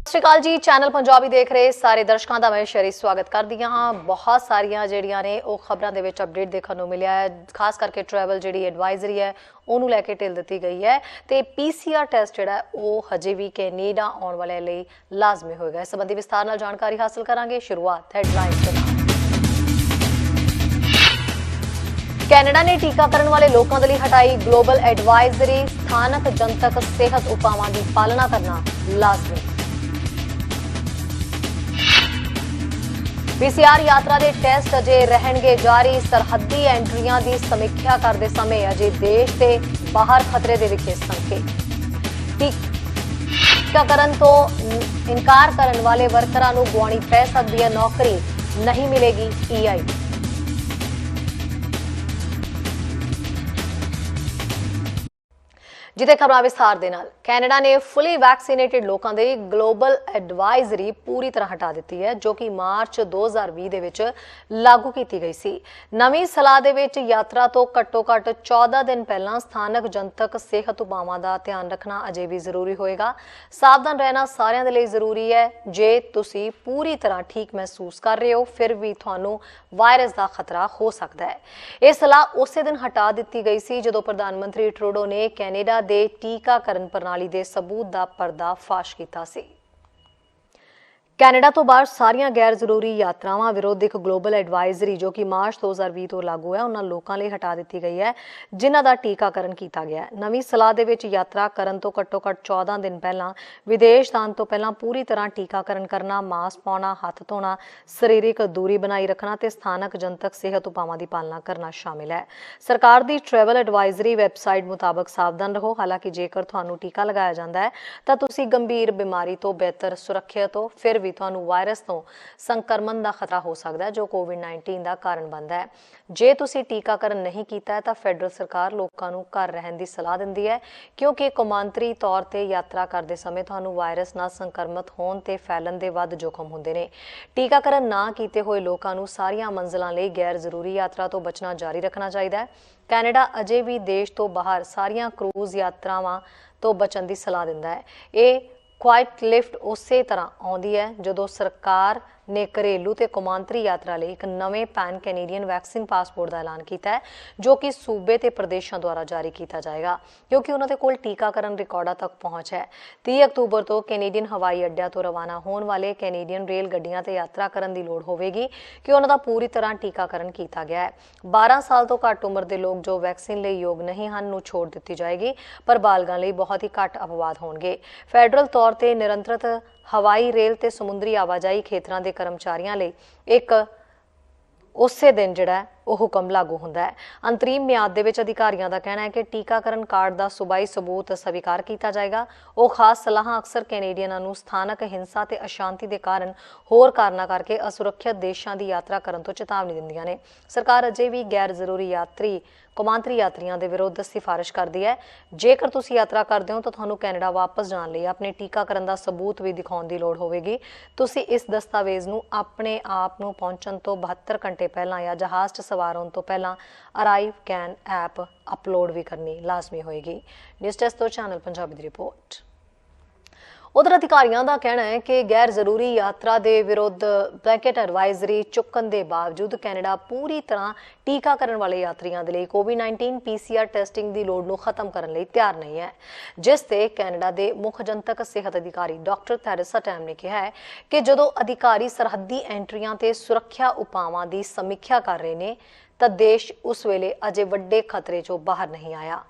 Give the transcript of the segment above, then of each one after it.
ਸਤਿ ਸ਼੍ਰੀ ਅਕਾਲ ਜੀ। ਚੈਨਲ ਪੰਜਾਬੀ ਦੇਖ ਰਹੇ ਸਾਰੇ ਦਰਸ਼ਕਾਂ ਦਾ ਮੈਂ ਸ਼ਰੀ ਸਵਾਗਤ ਕਰਦੀ ਹਾਂ। ਬਹੁਤ ਸਾਰੀਆਂ ਜਿਹੜੀਆਂ ਨੇ ਉਹ ਖਬਰਾਂ ਦੇ ਵਿੱਚ ਅਪਡੇਟ ਦੇਖਣ ਨੂੰ ਮਿਲਿਆ ਹੈ। ਖਾਸ ਕਰਕੇ ਟਰੈਵਲ ਜਿਹੜੀ ਐਡਵਾਈਜ਼ਰੀ ਹੈ ਉਹਨੂੰ ਲੈ ਕੇ ਢਿੱਲ ਦਿੱਤੀ ਗਈ ਹੈ ਤੇ ਪੀਸੀਆਰ ਟੈਸਟ ਜਿਹੜਾ ਉਹ ਹਜੇ ਵੀ ਕੈਨੇਡਾ ਆਉਣ ਵਾਲਿਆਂ ਲਈ ਲਾਜ਼ਮੀ ਹੋਏਗਾ। ਇਸ ਸੰਬੰਧੀ ਵਿਸਥਾਰ ਨਾਲ ਜਾਣਕਾਰੀ ਹਾਸਲ ਕਰਾਂਗੇ। ਸ਼ੁਰੂਆਤ ਹੈਡਲਾਈਨਸ ਦੇ ਨਾਲ। ਕੈਨੇਡਾ ਨੇ ਟੀਕਾਕਰਨ ਵਾਲੇ ਲੋਕਾਂ ਦੇ ਲਈ ਹਟਾਈ ਗਲੋਬਲ ਐਡਵਾਈਜ਼ਰੀ। ਸਥਾਨਕ ਜਨਤਕ ਸਿਹਤ ਉਪਾਵਾਂ ਦੀ ਪਾਲਣਾ ਕਰਨਾ ਲਾਜ਼ਮੀ। ਪੀਸੀਆਰ ਯਾਤਰਾ ਦੇ ਟੈਸਟ ਅਜੇ ਰਹਿਣਗੇ ਜਾਰੀ। ਸਰਹੱਦੀ ਐਂਟਰੀਆਂ ਦੀ ਸਮੀਖਿਆ ਕਰਦੇ ਸਮੇਂ ਅਜੇ ਦੇਸ਼ ਦੇ ਬਾਹਰ ਖਤਰੇ ਦੇ ਵਿਖੇ ਸੰਕੇਤ। ਟੀਕਾਕਰਨ ਤੋਂ ਇਨਕਾਰ ਕਰਨ ਵਾਲੇ ਵਰਕਰਾਂ ਨੂੰ ਗੁਆਉਣੀ ਪੈ ਸਕਦੀ ਹੈ ਨੌਕਰੀ, ਨਹੀਂ ਮਿਲੇਗੀ ਈਆਈ। ਜਿੱਥੇ ਖਬਰਾਂ ਵਿਸਥਾਰ ਦੇ ਨਾਲ। ਕੈਨੇਡਾ ਨੇ ਫੁੱਲੀ ਵੈਕਸੀਨੇਟਿਡ ਲੋਕਾਂ ਦੇ ਗਲੋਬਲ ਐਡਵਾਈਜ਼ਰੀ ਪੂਰੀ ਤਰ੍ਹਾਂ ਹਟਾ ਦਿੱਤੀ ਹੈ, ਜੋ ਕਿ ਮਾਰਚ 2020 ਦੇ ਵਿੱਚ ਲਾਗੂ ਕੀਤੀ ਗਈ ਸੀ। ਨਵੀਂ ਸਲਾਹ ਦੇ ਵਿੱਚ ਯਾਤਰਾ ਤੋਂ ਘੱਟੋ-ਘੱਟ 14 ਦਿਨ ਪਹਿਲਾਂ ਸਥਾਨਕ ਜਨਤਕ ਸਿਹਤ ਉਪਾਵਾਂ ਦਾ ਧਿਆਨ ਰੱਖਣਾ ਅਜੇ ਵੀ ਜ਼ਰੂਰੀ ਹੋਏਗਾ। ਸਾਵਧਾਨ ਰਹਿਣਾ ਸਾਰਿਆਂ ਦੇ ਲਈ ਜ਼ਰੂਰੀ ਹੈ। ਜੇ ਤੁਸੀਂ ਪੂਰੀ ਤਰ੍ਹਾਂ ਠੀਕ ਮਹਿਸੂਸ ਕਰ ਰਹੇ ਹੋ, ਫਿਰ ਵੀ ਤੁਹਾਨੂੰ ਵਾਇਰਸ ਦਾ ਖਤਰਾ ਹੋ ਸਕਦਾ ਹੈ। ਇਹ ਸਲਾਹ ਉਸੇ ਦਿਨ ਹਟਾ ਦਿੱਤੀ ਗਈ ਸੀ ਜਦੋਂ ਪ੍ਰਧਾਨ ਮੰਤਰੀ ਟਰੂਡੋ ਨੇ ਕੈਨੇਡਾ ਦੇ ਟੀਕਾਕਰਨ ਪ੍ਰਣਾਲੀ ਦੇ ਸਬੂਤ ਦਾ ਪਰਦਾ ਫਾਸ਼ ਕੀਤਾ ਸੀ। ਕੈਨੇਡਾ ਤੋਂ ਬਾਹਰ ਸਾਰੀਆਂ ਗੈਰ ਜ਼ਰੂਰੀ ਯਾਤਰਾਵਾਂ ਵਿਰੁੱਧ ਇੱਕ ਗਲੋਬਲ ਐਡਵਾਈਜ਼ਰੀ ਜੋ ਕਿ ਮਾਰਚ 2020 ਤੋਂ ਲਾਗੂ ਹੈ, ਉਹਨਾਂ ਲੋਕਾਂ ਲਈ ਹਟਾ ਦਿੱਤੀ ਗਈ ਹੈ ਜਿਨ੍ਹਾਂ ਦਾ ਟੀਕਾਕਰਨ ਕੀਤਾ ਗਿਆ ਹੈ। ਨਵੀਂ ਸਲਾਹ ਦੇ ਵਿੱਚ ਯਾਤਰਾ ਕਰਨ ਤੋਂ ਘੱਟੋ-ਘੱਟ 14 ਦਿਨ ਪਹਿਲਾਂ, ਵਿਦੇਸ਼ ਜਾਣ ਤੋਂ ਪਹਿਲਾਂ ਪੂਰੀ ਤਰ੍ਹਾਂ ਟੀਕਾਕਰਨ ਕਰਨਾ, ਮਾਸਕ ਪਾਉਣਾ, ਹੱਥ ਧੋਣਾ, ਸਰੀਰਕ ਦੂਰੀ ਬਣਾਈ ਰੱਖਣਾ ਤੇ ਸਥਾਨਕ ਜਨਤਕ ਸਿਹਤ ਉਪਾਵਾਂ ਦੀ ਪਾਲਣਾ ਕਰਨਾ ਸ਼ਾਮਿਲ ਹੈ। ਸਰਕਾਰ ਦੀ ਟਰੈਵਲ ਐਡਵਾਈਜ਼ਰੀ ਵੈਬਸਾਈਟ ਮੁਤਾਬਕ ਸਾਵਧਾਨ ਰਹੋ। ਹਾਲਾਂਕਿ ਜੇਕਰ ਤੁਹਾਨੂੰ ਟੀਕਾ ਲਗਾਇਆ ਜਾਂਦਾ ਹੈ ਤਾਂ ਤੁਸੀਂ ਗੰਭੀਰ ਬਿਮਾਰੀ ਤੋਂ ਬਿਹਤਰ ਸੁਰੱਖਿਅਤ ਹੋ, ਫਿਰ ਤੁਹਾਨੂੰ ਵਾਇਰਸ ਤੋਂ ਸੰਕਰਮਣ ਦਾ ਖਤਰਾ ਹੋ ਸਕਦਾ ਹੈ ਜੋ ਕੋਵਿਡ-19 ਦਾ ਕਾਰਨ ਬਣਦਾ ਹੈ। ਜੇ ਤੁਸੀਂ ਟੀਕਾਕਰਨ ਨਹੀਂ ਕੀਤਾ ਹੈ ਤਾਂ ਫੈਡਰਲ ਸਰਕਾਰ ਲੋਕਾਂ ਨੂੰ ਘਰ ਰਹਿਣ ਦੀ ਸਲਾਹ ਦਿੰਦੀ ਹੈ, ਕਿਉਂਕਿ ਕੌਮਾਂਤਰੀ ਤੌਰ ਤੇ ਯਾਤਰਾ ਕਰਦੇ ਸਮੇਂ ਤੁਹਾਨੂੰ ਵਾਇਰਸ ਨਾਲ ਸੰਕਰਮਿਤ ਹੋਣ ਤੇ ਫੈਲਣ ਦੇ ਵੱਧ ਜੋਖਮ ਹੁੰਦੇ ਨੇ। ਟੀਕਾਕਰਨ ਨਾ ਕੀਤੇ ਹੋਏ ਲੋਕਾਂ ਨੂੰ ਸਾਰੀਆਂ ਮੰਜ਼ਿਲਾਂ ਲਈ ਗੈਰ ਜ਼ਰੂਰੀ ਯਾਤਰਾ ਤੋਂ ਬਚਣਾ ਜਾਰੀ ਰੱਖਣਾ ਚਾਹੀਦਾ ਹੈ। ਕੈਨੇਡਾ ਅਜੇ ਵੀ ਦੇਸ਼ ਤੋਂ ਬਾਹਰ ਸਾਰੀਆਂ ਕਰੂਜ਼ ਯਾਤਰਾਵਾਂ ਤੋਂ ਬਚਣ ਦੀ ਸਲਾਹ ਦਿੰਦਾ ਹੈ। ਇਹ ਕੁਆਇਟ ਲਿਫਟ ਉਸੇ ਤਰ੍ਹਾਂ ਆਉਂਦੀ ਹੈ ਜਦੋਂ ਸਰਕਾਰ ਨੇ ਘਰੇਲੂ ਤੇ ਕੌਮਾਂਤਰੀ ਯਾਤਰਾ ਲਈ ਇੱਕ ਨਵੇਂ ਪੈਨ ਕੈਨੇਡੀਅਨ ਵੈਕਸੀਨ ਪਾਸਪੋਰਟ ਦਾ ਐਲਾਨ ਕੀਤਾ ਹੈ, ਜੋ ਕਿ ਸੂਬੇ ਤੇ ਪ੍ਰਦੇਸ਼ਾਂ ਦੁਆਰਾ ਜਾਰੀ ਕੀਤਾ ਜਾਏਗਾ ਕਿਉਂਕਿ ਉਹਨਾਂ ਦੇ ਕੋਲ ਟੀਕਾਕਰਨ ਰਿਕਾਰਡਾਂ ਤੱਕ ਪਹੁੰਚ ਹੈ। 30 ਅਕਤੂਬਰ ਤੋਂ ਕੈਨੇਡੀਅਨ ਹਵਾਈ ਅੱਡਿਆਂ ਤੋਂ ਰਵਾਨਾ ਹੋਣ ਵਾਲੇ ਕੈਨੇਡੀਅਨ ਰੇਲ ਗੱਡੀਆਂ ਤੇ ਯਾਤਰਾ ਕਰਨ ਦੀ ਲੋੜ ਹੋਵੇਗੀ ਕਿ ਉਹਨਾਂ ਦਾ ਪੂਰੀ ਤਰ੍ਹਾਂ ਟੀਕਾਕਰਨ ਕੀਤਾ ਗਿਆ ਹੈ। 12 ਸਾਲ ਤੋਂ ਘੱਟ ਉਮਰ ਦੇ ਲੋਕ ਜੋ ਵੈਕਸੀਨ ਲਈ ਯੋਗ ਨਹੀਂ ਹਨ ਨੂੰ ਛੋਟ ਦਿੱਤੀ ਜਾਏਗੀ, ਪਰ ਬਾਲਗਾਂ ਲਈ ਬਹੁਤ ਹੀ ਘੱਟ ਅਪਵਾਦ ਹੋਣਗੇ। ਫੈਡਰਲ ਤੌਰ ਤੇ ਨਿਰੰਤਰਿਤ ਹਵਾਈ, ਰੇਲ ਤੇ ਸਮੁੰਦਰੀ ਆਵਾਜਾਈ ਖੇਤਰਾਂ ਦੇ ਕਰਮਚਾਰੀਆਂ ਲਈ ਇੱਕ ਉਸੇ ਦਿਨ ਜਿਹੜਾ ਉਹ ਹੁਕਮ ਲਾਗੂ ਹੁੰਦਾ ਹੈ। ਅੰਤਰੀਮ ਮਿਆਦ ਦੇ ਵਿੱਚ ਅਧਿਕਾਰੀਆਂ ਦਾ ਕਹਿਣਾ ਹੈ ਕਿ ਟੀਕਾਕਰਨ ਕਾਰਡ ਦਾ ਸੂਬਾਈ ਸਬੂਤ ਸਵੀਕਾਰ ਕੀਤਾ ਜਾਏਗਾ। ਉਹ ਖਾਸ ਸਲਾਹਾਂ ਅਕਸਰ ਕੈਨੇਡੀਅਨਾਂ ਨੂੰ ਸਥਾਨਕ ਹਿੰਸਾ ਤੇ ਅਸ਼ਾਂਤੀ ਦੇ ਕਾਰਨ ਹੋਰ ਕਾਰਨਾਂ ਕਰਕੇ ਅਸੁਰੱਖਿਅਤ ਦੇਸ਼ਾਂ ਦੀ ਯਾਤਰਾ ਕਰਨ ਤੋਂ ਚੇਤਾਵਨੀ ਦਿੰਦੀਆਂ ਨੇ। ਸਰਕਾਰ ਅਜੇ ਵੀ ਗੈਰ ਜ਼ਰੂਰੀ ਯਾਤਰੀ ਕੌਮਾਂਤਰੀ ਯਾਤਰੀਆਂ ਦੇ ਵਿਰੁੱਧ ਸਿਫਾਰਿਸ਼ ਕਰਦੀ ਹੈ। ਜੇਕਰ ਤੁਸੀਂ ਯਾਤਰਾ ਕਰਦੇ ਹੋ ਤਾਂ ਤੁਹਾਨੂੰ ਕੈਨੇਡਾ ਵਾਪਸ ਜਾਣ ਲਈ ਆਪਣੇ ਟੀਕਾਕਰਨ ਦਾ ਸਬੂਤ ਵੀ ਦਿਖਾਉਣ ਦੀ ਲੋੜ ਹੋਵੇਗੀ। ਤੁਸੀਂ ਇਸ ਦਸਤਾਵੇਜ਼ ਨੂੰ ਆਪਣੇ ਆਪ ਨੂੰ ਪਹੁੰਚਣ ਤੋਂ 72 ਘੰਟੇ ਪਹਿਲਾਂ ਜਾਂ ਜਹਾਜ਼ 'ਚ ਸਵਾਰ ਹੋਣ ਤੋਂ ਪਹਿਲਾਂ ਅਰਾਈਵ ਕੈਨ ਐਪ ਅਪਲੋਡ ਵੀ ਕਰਨੀ ਲਾਜ਼ਮੀ ਹੋਏਗੀ। ਨਿਊਜ਼ ਡੈਸਕ ਤੋਂ ਚੈਨਲ ਪੰਜਾਬੀ ਦੀ ਰਿਪੋਰਟ। ਉਧਰ ਅਧਿਕਾਰੀਆਂ ਦਾ ਕਹਿਣਾ ਹੈ ਕਿ ਗੈਰ ਜ਼ਰੂਰੀ ਯਾਤਰਾ ਦੇ ਵਿਰੁੱਧ ਬਲੈਂਕੇਟ ਐਡਵਾਈਜ਼ਰੀ ਚੁੱਕਣ ਦੇ ਬਾਵਜੂਦ ਕੈਨੇਡਾ ਪੂਰੀ ਤਰ੍ਹਾਂ ਟੀਕਾਕਰਨ ਵਾਲੇ ਯਾਤਰੀਆਂ ਦੇ ਲਈ ਕੋਵਿਡ-19 ਪੀਸੀਆਰ ਟੈਸਟਿੰਗ ਦੀ ਲੋੜ ਨੂੰ ਖਤਮ ਕਰਨ ਲਈ ਤਿਆਰ ਨਹੀਂ ਹੈ, ਜਿਸ ਤੇ ਕੈਨੇਡਾ ਦੇ ਮੁੱਖ ਜਨਤਕ ਸਿਹਤ ਅਧਿਕਾਰੀ ਡਾਕਟਰ ਥੈਰੇਸਾ ਟੈਮ ਨੇ ਕਿਹਾ ਹੈ ਕਿ ਜਦੋਂ ਅਧਿਕਾਰੀ ਸਰਹੱਦੀ ਐਂਟਰੀਆਂ ਤੇ ਸੁਰੱਖਿਆ ਉਪਾਵਾਂ ਦੀ ਸਮੀਖਿਆ ਕਰ ਰਹੇ ਨੇ ਤਾਂ ਦੇਸ਼ ਉਸ ਵੇਲੇ ਅਜੇ ਵੱਡੇ ਖਤਰੇ ਚੋਂ ਬਾਹਰ ਨਹੀਂ ਆਇਆ।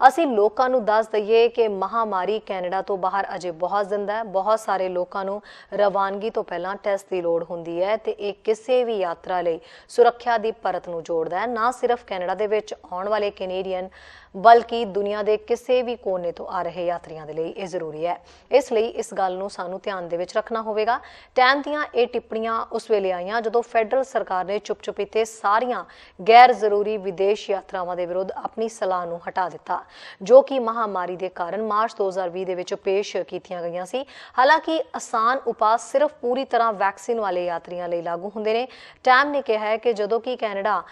ਅਸੀਂ ਲੋਕਾਂ ਨੂੰ ਦੱਸ ਦਈਏ ਕਿ ਮਹਾਮਾਰੀ ਕੈਨੇਡਾ ਤੋਂ ਬਾਹਰ ਅਜੇ ਬਹੁਤ ਜ਼ਿੰਦਾ ਹੈ। ਬਹੁਤ ਸਾਰੇ ਲੋਕਾਂ ਨੂੰ ਰਵਾਨਗੀ ਤੋਂ ਪਹਿਲਾਂ ਟੈਸਟ ਦੀ ਲੋੜ ਹੁੰਦੀ ਹੈ ਤੇ ਇਹ ਕਿਸੇ ਵੀ ਯਾਤਰਾ ਲਈ ਸੁਰੱਖਿਆ ਦੀ ਪਰਤ ਨੂੰ ਜੋੜਦਾ ਹੈ, ਨਾ ਸਿਰਫ ਕੈਨੇਡਾ ਦੇ ਵਿੱਚ ਆਉਣ ਵਾਲੇ ਕੈਨੇਡੀਅਨ ਬਲਕਿ ਦੁਨੀਆ ਦੇ ਕਿਸੇ ਵੀ ਕੋਨੇ ਤੋਂ ਆ ਰਹੇ ਯਾਤਰੀਆਂ ਦੇ ਲਈ ਇਹ ਜ਼ਰੂਰੀ ਹੈ। ਇਸ ਲਈ ਇਸ ਗੱਲ ਨੂੰ ਸਾਨੂੰ ਧਿਆਨ ਦੇ ਵਿੱਚ ਰੱਖਣਾ ਹੋਵੇਗਾ। ਟੈਮ ਦੀਆਂ ਇਹ ਟਿੱਪਣੀਆਂ ਉਸ ਵੇਲੇ ਆਈਆਂ ਜਦੋਂ ਫੈਡਰਲ ਸਰਕਾਰ ਨੇ ਚੁੱਪ-ਚੁਪੀਤੇ ਸਾਰੀਆਂ ਗੈਰ ਜ਼ਰੂਰੀ ਵਿਦੇਸ਼ ਯਾਤਰਾਵਾਂ ਦੇ ਵਿਰੁੱਧ ਆਪਣੀ ਸਲਾਹ ਨੂੰ ਹਟਾ ਦਿੱਤਾ, ਜੋ ਕਿ ਮਹਾਮਾਰੀ ਦੇ ਕਾਰਨ ਮਾਰਚ 2020 ਦੇ ਵਿੱਚ ਪੇਸ਼ ਕੀਤੀਆਂ ਗਈਆਂ ਸੀ। ਹਾਲਾਂਕਿ ਆਸਾਨ ਉਪਾਅ ਸਿਰਫ ਪੂਰੀ ਤਰ੍ਹਾਂ ਵੈਕਸੀਨ ਵਾਲੇ ਯਾਤਰੀਆਂ ਲਈ ਲਾਗੂ ਹੁੰਦੇ ਨੇ। ਟੈਮ ਨੇ ਕਿਹਾ ਹੈ ਕਿ ਜਦੋਂ ਕਿ ਕੈਨੇਡਾ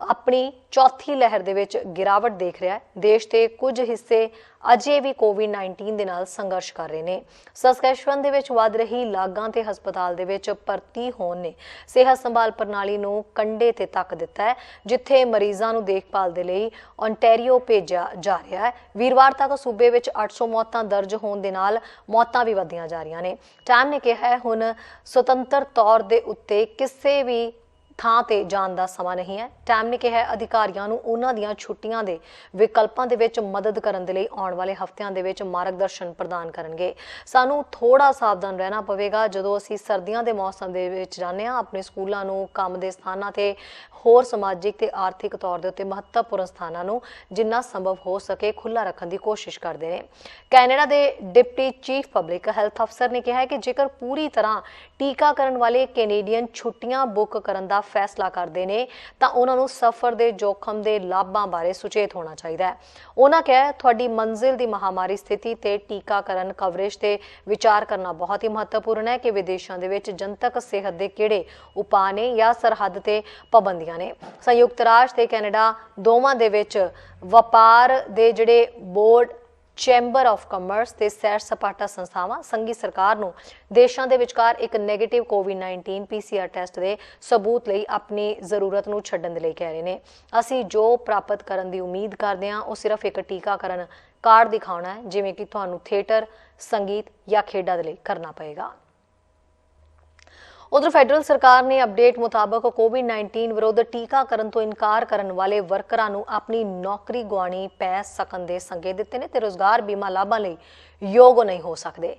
ਆਪਣੀ ਚੌਥੀ ਲਹਿਰ ਦੇ ਵਿੱਚ ਗਿਰਾਵਟ ਦੇਖ ਰਿਹਾ ਹੈ। ਦੇਸ਼ ਦੇ ਕੁਝ ਹਿੱਸੇ ਅਜੇ ਵੀ ਕੋਵਿਡ-19 ਦੇ ਨਾਲ ਸੰਘਰਸ਼ ਕਰ ਰਹੇ ਨੇ। ਸਸਕੈਚੁਅਨ ਦੇ ਵਿੱਚ ਵੱਧ ਰਹੀ ਲਾਗਾਂ ਤੇ ਹਸਪਤਾਲ ਦੇ ਵਿੱਚ ਭਰਤੀ ਹੋਣ ਨੇ ਸਿਹਤ ਸੰਭਾਲ ਪ੍ਰਣਾਲੀ ਨੂੰ ਕੰਢੇ ਤੇ ਤੱਕ ਦਿੱਤਾ ਹੈ, ਜਿੱਥੇ ਮਰੀਜ਼ਾਂ ਨੂੰ ਦੇਖਭਾਲ ਦੇ ਲਈ ਓਨਟਾਰੀਓ ਭੇਜਿਆ ਜਾ ਰਿਹਾ ਹੈ। ਵੀਰਵਾਰ ਤੱਕ ਸੂਬੇ ਵਿੱਚ 800 ਮੌਤਾਂ ਦਰਜ ਹੋਣ ਦੇ ਨਾਲ ਮੌਤਾਂ ਵੀ ਵਧੀਆਂ ਜਾ ਰਹੀਆਂ ਨੇ। ਟਾਈਮ ਨੇ ਕਿਹਾ ਹੈ ਹੁਣ ਸੁਤੰਤਰ ਤੌਰ ਦੇ ਉੱਤੇ ਕਿਸੇ ਵੀ ਥਾਂ ਤੇ ਜਾਣ ਦਾ ਸਮਾਂ ਨਹੀਂ ਹੈ। ਟਾਈਮ ਨੇ ਕਿਹਾ ਅਧਿਕਾਰੀਆਂ ਨੂੰ ਉਹਨਾਂ ਦੀਆਂ ਛੁੱਟੀਆਂ ਦੇ ਵਿਕਲਪਾਂ ਦੇ ਵਿੱਚ ਮਦਦ ਕਰਨ ਦੇ ਲਈ ਆਉਣ ਵਾਲੇ ਹਫ਼ਤਿਆਂ ਦੇ ਵਿੱਚ ਮਾਰਗਦਰਸ਼ਨ ਪ੍ਰਦਾਨ ਕਰਨਗੇ। ਸਾਨੂੰ ਥੋੜਾ ਸਾਵਧਾਨ ਰਹਿਣਾ ਪਵੇਗਾ ਜਦੋਂ ਅਸੀਂ ਸਰਦੀਆਂ ਦੇ ਮੌਸਮ ਦੇ ਵਿੱਚ ਜਾਂਦੇ ਹਾਂ। ਆਪਣੇ ਸਕੂਲਾਂ ਨੂੰ, ਕੰਮ ਦੇ ਸਥਾਨਾਂ ਤੇ ਹੋਰ ਸਮਾਜਿਕ ਤੇ ਆਰਥਿਕ ਤੌਰ ਦੇ ਉੱਤੇ ਮਹੱਤਵਪੂਰਨ ਸਥਾਨਾਂ ਨੂੰ ਜਿੰਨਾ ਸੰਭਵ ਹੋ ਸਕੇ ਖੁੱਲ੍ਹਾ ਰੱਖਣ ਦੀ ਕੋਸ਼ਿਸ਼ ਕਰਦੇ ਨੇ। ਕੈਨੇਡਾ ਦੇ ਡਿਪਟੀ ਚੀਫ ਪਬਲਿਕ ਹੈਲਥ ਅਫਸਰ ਨੇ ਕਿਹਾ ਹੈ ਕਿ ਜੇਕਰ ਪੂਰੀ ਤਰ੍ਹਾਂ ਟੀਕਾਕਰਨ ਵਾਲੇ ਕੈਨੇਡੀਅਨ ਛੁੱਟੀਆਂ ਬੁੱਕ ਕਰਨ ਦਾ ਫੈਸਲਾ ਕਰਦੇ ਨੇ ਤਾਂ ਉਹਨਾਂ ਨੂੰ ਸਫ਼ਰ ਦੇ ਜੋਖਮ ਦੇ ਲਾਭਾਂ ਬਾਰੇ ਸੁਚੇਤ ਹੋਣਾ ਚਾਹੀਦਾ ਹੈ। ਉਹਨਾਂ ਕਿਹਾ ਤੁਹਾਡੀ ਮੰਜ਼ਿਲ ਦੀ ਮਹਾਮਾਰੀ ਸਥਿਤੀ ਤੇ ਟੀਕਾਕਰਨ ਕਵਰੇਜ ਤੇ ਵਿਚਾਰ ਕਰਨਾ ਬਹੁਤ ਹੀ ਮਹੱਤਵਪੂਰਨ ਹੈ ਕਿ ਵਿਦੇਸ਼ਾਂ ਦੇ ਵਿੱਚ ਜਨਤਕ ਸਿਹਤ ਦੇ ਕਿਹੜੇ ਉਪਾਅ ਨੇ ਜਾਂ ਸਰਹੱਦ ਤੇ ਪਾਬੰਦੀਆਂ ਨੇ। ਸੰਯੁਕਤ ਰਾਸ਼ਟਰ ਤੇ ਕੈਨੇਡਾ ਦੋਵਾਂ ਦੇ ਵਿੱਚ ਵਪਾਰ ਦੇ ਜਿਹੜੇ ਬੋਰਡ, ਚੈਂਬਰ ਆਫ ਕਾਮਰਸ ਤੇ ਸੈਰ ਸਪਾਟਾ ਸੰਸਥਾਵਾਂ ਸੰਘੀ ਸਰਕਾਰ ਨੂੰ ਦੇਸ਼ਾਂ ਦੇ ਵਿਚਕਾਰ ਇੱਕ ਨੈਗੇਟਿਵ ਕੋਵਿਡ-19 PCR ਟੈਸਟ ਦੇ ਸਬੂਤ ਲਈ ਆਪਣੀ ਜ਼ਰੂਰਤ ਨੂੰ ਛੱਡਣ ਦੇ ਲਈ ਕਹਿ ਰਹੇ ਨੇ। ਅਸੀਂ ਜੋ ਪ੍ਰਾਪਤ ਕਰਨ ਦੀ ਉਮੀਦ ਕਰਦੇ ਹਾਂ ਉਹ ਸਿਰਫ ਇੱਕ ਟੀਕਾਕਰਨ ਕਾਰਡ ਦਿਖਾਉਣਾ ਹੈ, ਜਿਵੇਂ ਕਿ ਤੁਹਾਨੂੰ ਥੀਏਟਰ, ਸੰਗੀਤ ਜਾਂ ਖੇਡਾਂ ਦੇ ਲਈ ਕਰਨਾ ਪਏਗਾ। ਉਧਰ ਫੈਡਰਲ ਸਰਕਾਰ ਨੇ ਅਪਡੇਟ ਮੁਤਾਬਕ ਕੋਵਿਡ-19 ਵਿਰੁੱਧ ਟੀਕਾਕਰਨ ਤੋਂ ਇਨਕਾਰ ਕਰਨ ਵਾਲੇ ਵਰਕਰਾਂ ਨੂੰ ਆਪਣੀ ਨੌਕਰੀ ਗਵਾਉਣੀ ਪੈ ਸਕਣ ਦੇ ਸੰਕੇਤ ਦਿੱਤੇ ਨੇ ਤੇ ਰੋਜ਼ਗਾਰ ਬੀਮਾ ਲਾਭਾਂ ਲਈ ਯੋਗ ਨਹੀਂ ਹੋ ਸਕਦੇ।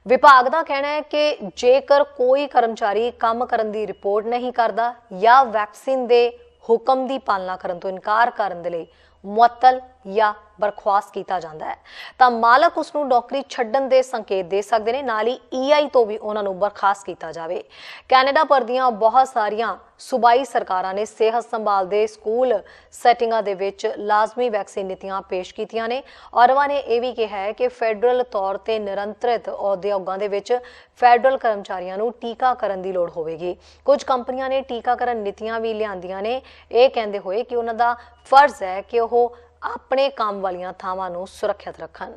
ਵਿਭਾਗ ਦਾ ਕਹਿਣਾ ਹੈ ਕਿ ਜੇਕਰ ਕੋਈ ਕਰਮਚਾਰੀ ਕੰਮ ਕਰਨ ਦੀ ਰਿਪੋਰਟ ਨਹੀਂ ਕਰਦਾ ਜਾਂ ਵੈਕਸੀਨ ਦੇ ਹੁਕਮ ਦੀ ਪਾਲਣਾ ਕਰਨ ਤੋਂ ਇਨਕਾਰ ਕਰਨ ਦੇ ਲਈ ਮੁਅੱਤਲ ਜਾਂ ਬਰਖਾਸਤ ਕੀਤਾ ਜਾਂਦਾ ਹੈ ਤਾਂ ਮਾਲਕ ਉਸ ਨੂੰ ਨੌਕਰੀ ਛੱਡਣ ਦੇ ਸੰਕੇਤ ਦੇ ਸਕਦੇ ਨੇ। ਨਾਲ ਹੀ EI ਤੋਂ ਵੀ ਉਹਨਾਂ ਨੂੰ ਬਰਖਾਸਤ ਕੀਤਾ ਜਾਵੇ। ਕੈਨੇਡਾ ਭਰ ਦੀਆਂ ਬਹੁਤ ਸਾਰੀਆਂ ਸੂਬਾਈ ਸਰਕਾਰਾਂ ਨੇ ਸਿਹਤ ਸੰਭਾਲ ਦੇ ਸਕੂਲ ਸੈਟਿੰਗਾਂ ਦੇ ਵਿੱਚ ਲਾਜ਼ਮੀ ਵੈਕਸੀਨ ਨੀਤੀਆਂ ਪੇਸ਼ ਕੀਤੀਆਂ ਨੇ। ਔਰਵਾ ਨੇ ਇਹ ਵੀ ਕਿਹਾ ਹੈ ਕਿ ਫੈਡਰਲ ਤੌਰ ਤੇ ਨਿਰੰਤਰਿਤ ਉਦਯੋਗਾਂ ਦੇ ਵਿੱਚ ਫੈਡਰਲ ਕਰਮਚਾਰੀਆਂ ਨੂੰ ਟੀਕਾਕਰਨ ਦੀ ਲੋੜ ਹੋਵੇਗੀ। ਕੁਝ ਕੰਪਨੀਆਂ ਨੇ ਟੀਕਾਕਰਨ ਨੀਤੀਆਂ ਵੀ ਲਿਆਂਦੀਆਂ ਨੇ, ਇਹ ਕਹਿੰਦੇ ਹੋਏ ਕਿ ਉਹਨਾਂ ਦਾ ਫਰਜ਼ ਹੈ ਕਿ ਉਹ ਆਪਣੇ ਕੰਮ ਵਾਲੀਆਂ ਥਾਵਾਂ ਨੂੰ ਸੁਰੱਖਿਅਤ ਰੱਖਣ।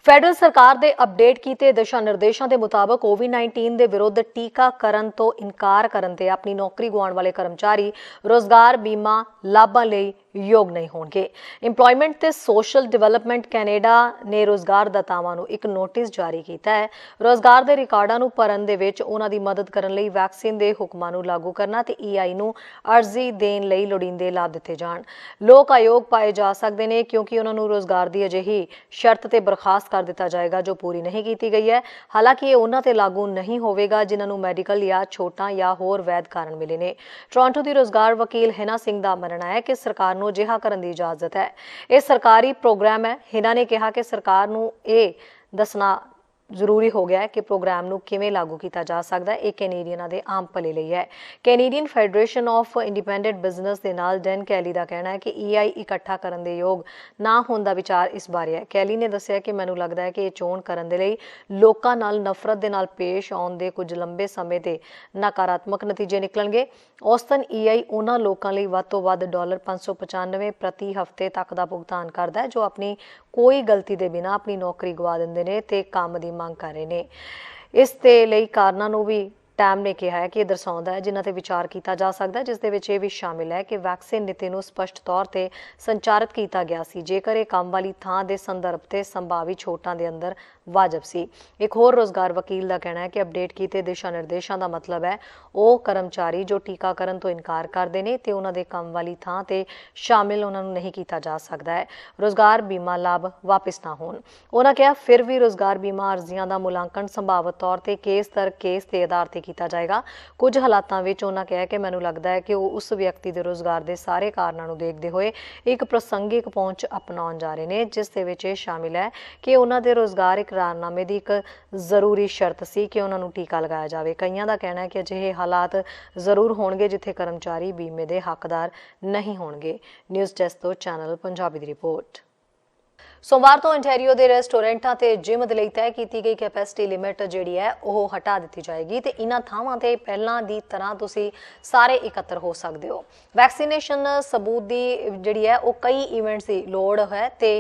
ਫੈਡਰਲ ਸਰਕਾਰ ਦੇ ਅਪਡੇਟ ਕੀਤੇ ਦਿਸ਼ਾ ਨਿਰਦੇਸ਼ਾਂ ਦੇ ਮੁਤਾਬਕ ਕੋਵਿਡ-19 ਦੇ ਵਿਰੁੱਧ ਟੀਕਾਕਰਨ ਤੋਂ ਇਨਕਾਰ ਕਰਨ ਤੇ ਆਪਣੀ ਨੌਕਰੀ ਗਵਾਉਣ ਵਾਲੇ ਕਰਮਚਾਰੀ ਰੋਜ਼ਗਾਰ ਬੀਮਾ ਲਾਭਾਂ ਲਈ ਯੋਗ ਨਹੀਂ ਹੋਣਗੇ। ਇੰਪਲੋਇਮੈਂਟ ਤੇ ਸੋਸ਼ਲ ਡਿਵੈਲਪਮੈਂਟ ਕੈਨੇਡਾ ਨੇ ਰੋਜ਼ਗਾਰ ਦਾਤਾਵਾਂ ਨੂੰ ਇੱਕ ਨੋਟਿਸ ਜਾਰੀ ਕੀਤਾ ਹੈ। ਰੋਜ਼ਗਾਰ ਦੇ ਰਿਕਾਰਡਾਂ ਨੂੰ ਭਰਨ ਦੇ ਵਿੱਚ ਉਹਨਾਂ ਦੀ ਮਦਦ ਕਰਨ ਲਈ ਵੈਕਸੀਨ ਦੇ ਹੁਕਮਾਂ ਨੂੰ ਲਾਗੂ ਕਰਨਾ ਤੇ EI ਨੂੰ ਅਰਜ਼ੀ ਦੇਣ ਲਈ ਲੋੜੀਂਦੇ ਲਾਭ ਦਿੱਤੇ ਜਾਣ। ਲੋਕ ਆਯੋਗ ਪਾਏ ਜਾ ਸਕਦੇ ਨੇ ਕਿਉਂਕਿ ਉਹਨਾਂ ਨੂੰ ਰੋਜ਼ਗਾਰ ਦੀ ਅਜਿਹੀ ਸ਼ਰਤ ਤੇ ਬਰਖਾਸਤ ਕਰ ਦਿੱਤਾ ਜਾਏਗਾ ਜੋ ਪੂਰੀ ਨਹੀਂ ਕੀਤੀ ਗਈ ਹੈ। ਹਾਲਾਂਕਿ ਇਹ ਉਹਨਾਂ ਤੇ ਲਾਗੂ ਨਹੀਂ ਹੋਵੇਗਾ ਜਿਨ੍ਹਾਂ ਨੂੰ ਮੈਡੀਕਲ ਜਾਂ ਛੋਟਾਂ ਜਾਂ ਹੋਰ ਵੈਧ ਕਾਰਨ ਮਿਲੇ ਨੇ। ਟੋਰਾਂਟੋ ਦੀ ਰੋਜ਼ਗਾਰ ਵਕੀਲ ਹਿਨਾ ਸਿੰਘ ਦਾ ਮੰਨਣਾ ਹੈ ਕਿ ਸਰਕਾਰ ਨੂੰ ਅਜਿਹਾ ਕਰਨ ਦੀ ਇਜਾਜ਼ਤ ਹੈ। ਇਹ ਸਰਕਾਰੀ ਪ੍ਰੋਗਰਾਮ ਹੈ। ਹਿਨਾ ਨੇ ਕਿਹਾ ਕਿ ਸਰਕਾਰ ਨੂੰ ਇਹ ਦੱਸਣਾ ਜ਼ਰੂਰੀ ਹੋ ਗਿਆ ਹੈ ਕਿ ਪ੍ਰੋਗਰਾਮ ਨੂੰ ਕਿਵੇਂ ਲਾਗੂ ਕੀਤਾ ਜਾ ਸਕਦਾ ਹੈ। ਇਹ ਕੈਨੇਡੀਅਨਾਂ ਦੇ ਆਮ ਭਲੇ ਲਈ ਹੈ। Canadian federation of independent business ਦੇ ਨਾਲ ਡੈਨ ਕੈਲੀ ਦਾ ਕਹਿਣਾ ਹੈ ਕਿ EI ਇਕੱਠਾ ਕਰਨ ਦੇ ਯੋਗ ਨਾ ਹੋਣ ਦਾ ਵਿਚਾਰ ਇਸ ਬਾਰੇ ਹੈ। ਕੈਲੀ ਨੇ ਦੱਸਿਆ ਕਿ ਮੈਨੂੰ ਲੱਗਦਾ ਹੈ ਕਿ ਇਹ ਚੋਣ ਕਰਨ ਦੇ ਲਈ ਲੋਕਾਂ ਨਾਲ ਨਫ਼ਰਤ ਦੇ ਨਾਲ ਪੇਸ਼ ਆਉਣ ਦੇ ਕੁਝ ਲੰਬੇ ਸਮੇਂ ਦੇ ਨਕਾਰਾਤਮਕ ਨਤੀਜੇ ਨਿਕਲਣਗੇ। ਔਸਤਨ EI ਉਹਨਾਂ ਲੋਕਾਂ ਲਈ ਵੱਧ ਤੋਂ ਵੱਧ $595 ਪ੍ਰਤੀ ਹਫ਼ਤੇ ਤੱਕ ਦਾ ਭੁਗਤਾਨ ਕਰਦਾ ਹੈ ਜੋ ਆਪਣੀ ਕੋਈ ਗਲਤੀ ਦੇ ਬਿਨਾਂ ਆਪਣੀ ਨੌਕਰੀ ਗਵਾ ਦਿੰਦੇ ਨੇ ਤੇ ਕੰਮ ਦੀ ਮੰਗ ਕਰ ਰਹੇ ਨੇ। ਇਸ ਦੇ ਲਈ ਕਾਰਨਾਂ ਨੂੰ ਵੀ ਟਾਈਮ ਨੇ ਕਿਹਾ ਹੈ ਕਿ ਇਹ ਦਰਸਾਉਂਦਾ ਹੈ ਜਿਨ੍ਹਾਂ ਤੇ ਵਿਚਾਰ ਕੀਤਾ ਜਾ ਸਕਦਾ ਹੈ, ਜਿਸ ਦੇ ਵਿੱਚ ਇਹ ਵੀ ਸ਼ਾਮਿਲ ਹੈ ਕਿ ਵੈਕਸੀਨ ਨੀਤੀ ਨੂੰ ਸਪਸ਼ਟ ਤੌਰ ਤੇ ਸੰਚਾਰਿਤ ਕੀਤਾ ਗਿਆ ਸੀ ਜੇਕਰ ਇਹ ਕੰਮ ਵਾਲੀ ਥਾਂ ਦੇ ਸੰਦਰਭ ਤੇ ਸੰਭਾਵੀ ਛੋਟਾਂ ਦੇ ਅੰਦਰ ਵਾਜਬ ਸੀ। ਇੱਕ ਹੋਰ ਰੋਜ਼ਗਾਰ ਵਕੀਲ ਦਾ ਕਹਿਣਾ ਹੈ ਕਿ ਅਪਡੇਟ ਕੀਤੇ ਦਿਸ਼ਾ ਨਿਰਦੇਸ਼ਾਂ ਦਾ ਮਤਲਬ ਹੈ ਉਹ ਕਰਮਚਾਰੀ ਜੋ ਟੀਕਾਕਰਨ ਤੋਂ ਇਨਕਾਰ ਕਰਦੇ ਨੇ ਤੇ ਉਹਨਾਂ ਦੇ ਕੰਮ ਵਾਲੀ ਥਾਂ ਤੇ ਸ਼ਾਮਿਲ ਉਹਨਾਂ ਨੂੰ ਨਹੀਂ ਕੀਤਾ ਜਾ ਸਕਦਾ ਹੈ ਰੋਜ਼ਗਾਰ ਬੀਮਾ ਲਾਭ ਵਾਪਿਸ ਨਾ ਹੋਣ। ਉਹਨਾਂ ਕਿਹਾ ਫਿਰ ਵੀ ਰੋਜ਼ਗਾਰ ਬੀਮਾ ਅਰਜ਼ੀਆਂ ਦਾ ਮੁਲਾਂਕਣ ਸੰਭਾਵਤ ਤੌਰ ਤੇ ਕੇਸ ਦਰ ਕੇਸ ਦੇ ਆਧਾਰ ਤੇ ਕੀਤਾ ਜਾਏਗਾ। ਕੁਝ ਹਾਲਾਤਾਂ ਵਿੱਚ ਉਹਨਾਂ ਕਿਹਾ ਕਿ ਮੈਨੂੰ ਲੱਗਦਾ ਹੈ ਕਿ ਉਹ ਉਸ ਵਿਅਕਤੀ ਦੇ ਰੋਜ਼ਗਾਰ ਦੇ ਸਾਰੇ ਕਾਰਨਾਂ ਨੂੰ ਦੇਖਦੇ ਹੋਏ ਇੱਕ ਪ੍ਰਸੰਗਿਕ ਪਹੁੰਚ ਅਪਣਾਉਣ ਜਾ ਰਹੇ ਨੇ ਜਿਸ ਦੇ ਵਿੱਚ ਇਹ ਸ਼ਾਮਿਲ ਹੈ ਕਿ ਉਹਨਾਂ ਦੇ ਰੋਜ਼ਗਾਰ ਇਕਰਾਰਨਾਮੇ ਦੀ ਇੱਕ ਜ਼ਰੂਰੀ ਸ਼ਰਤ ਸੀ ਕਿ ਉਹਨਾਂ ਨੂੰ ਟੀਕਾ ਲਗਾਇਆ ਜਾਵੇ। ਕਈਆਂ ਦਾ ਕਹਿਣਾ ਹੈ ਕਿ ਅਜਿਹੇ ਹਾਲਾਤ ਜ਼ਰੂਰ ਹੋਣਗੇ ਜਿੱਥੇ ਕਰਮਚਾਰੀ ਬੀਮੇ ਦੇ ਹੱਕਦਾਰ ਨਹੀਂ ਹੋਣਗੇ। ਨਿਊਜ਼ ਡੈਸਕ ਤੋਂ ਚੈਨਲ ਪੰਜਾਬੀ ਦੀ ਰਿਪੋਰਟ। सोमवार तो ओंटारियो के रेस्टोरेंटां ते जिम दे लई तय की गई कैपेसिटी लिमिट जिहड़ी है वह हटा दी जाएगी ते इन्हां थावां ते पहलां दी तरह तुसीं सारे इकत्तर हो सकदे हो। वैक्सीनेशन सबूत दी जिहड़ी है वह कई इवेंट्स दी लोड़ है ते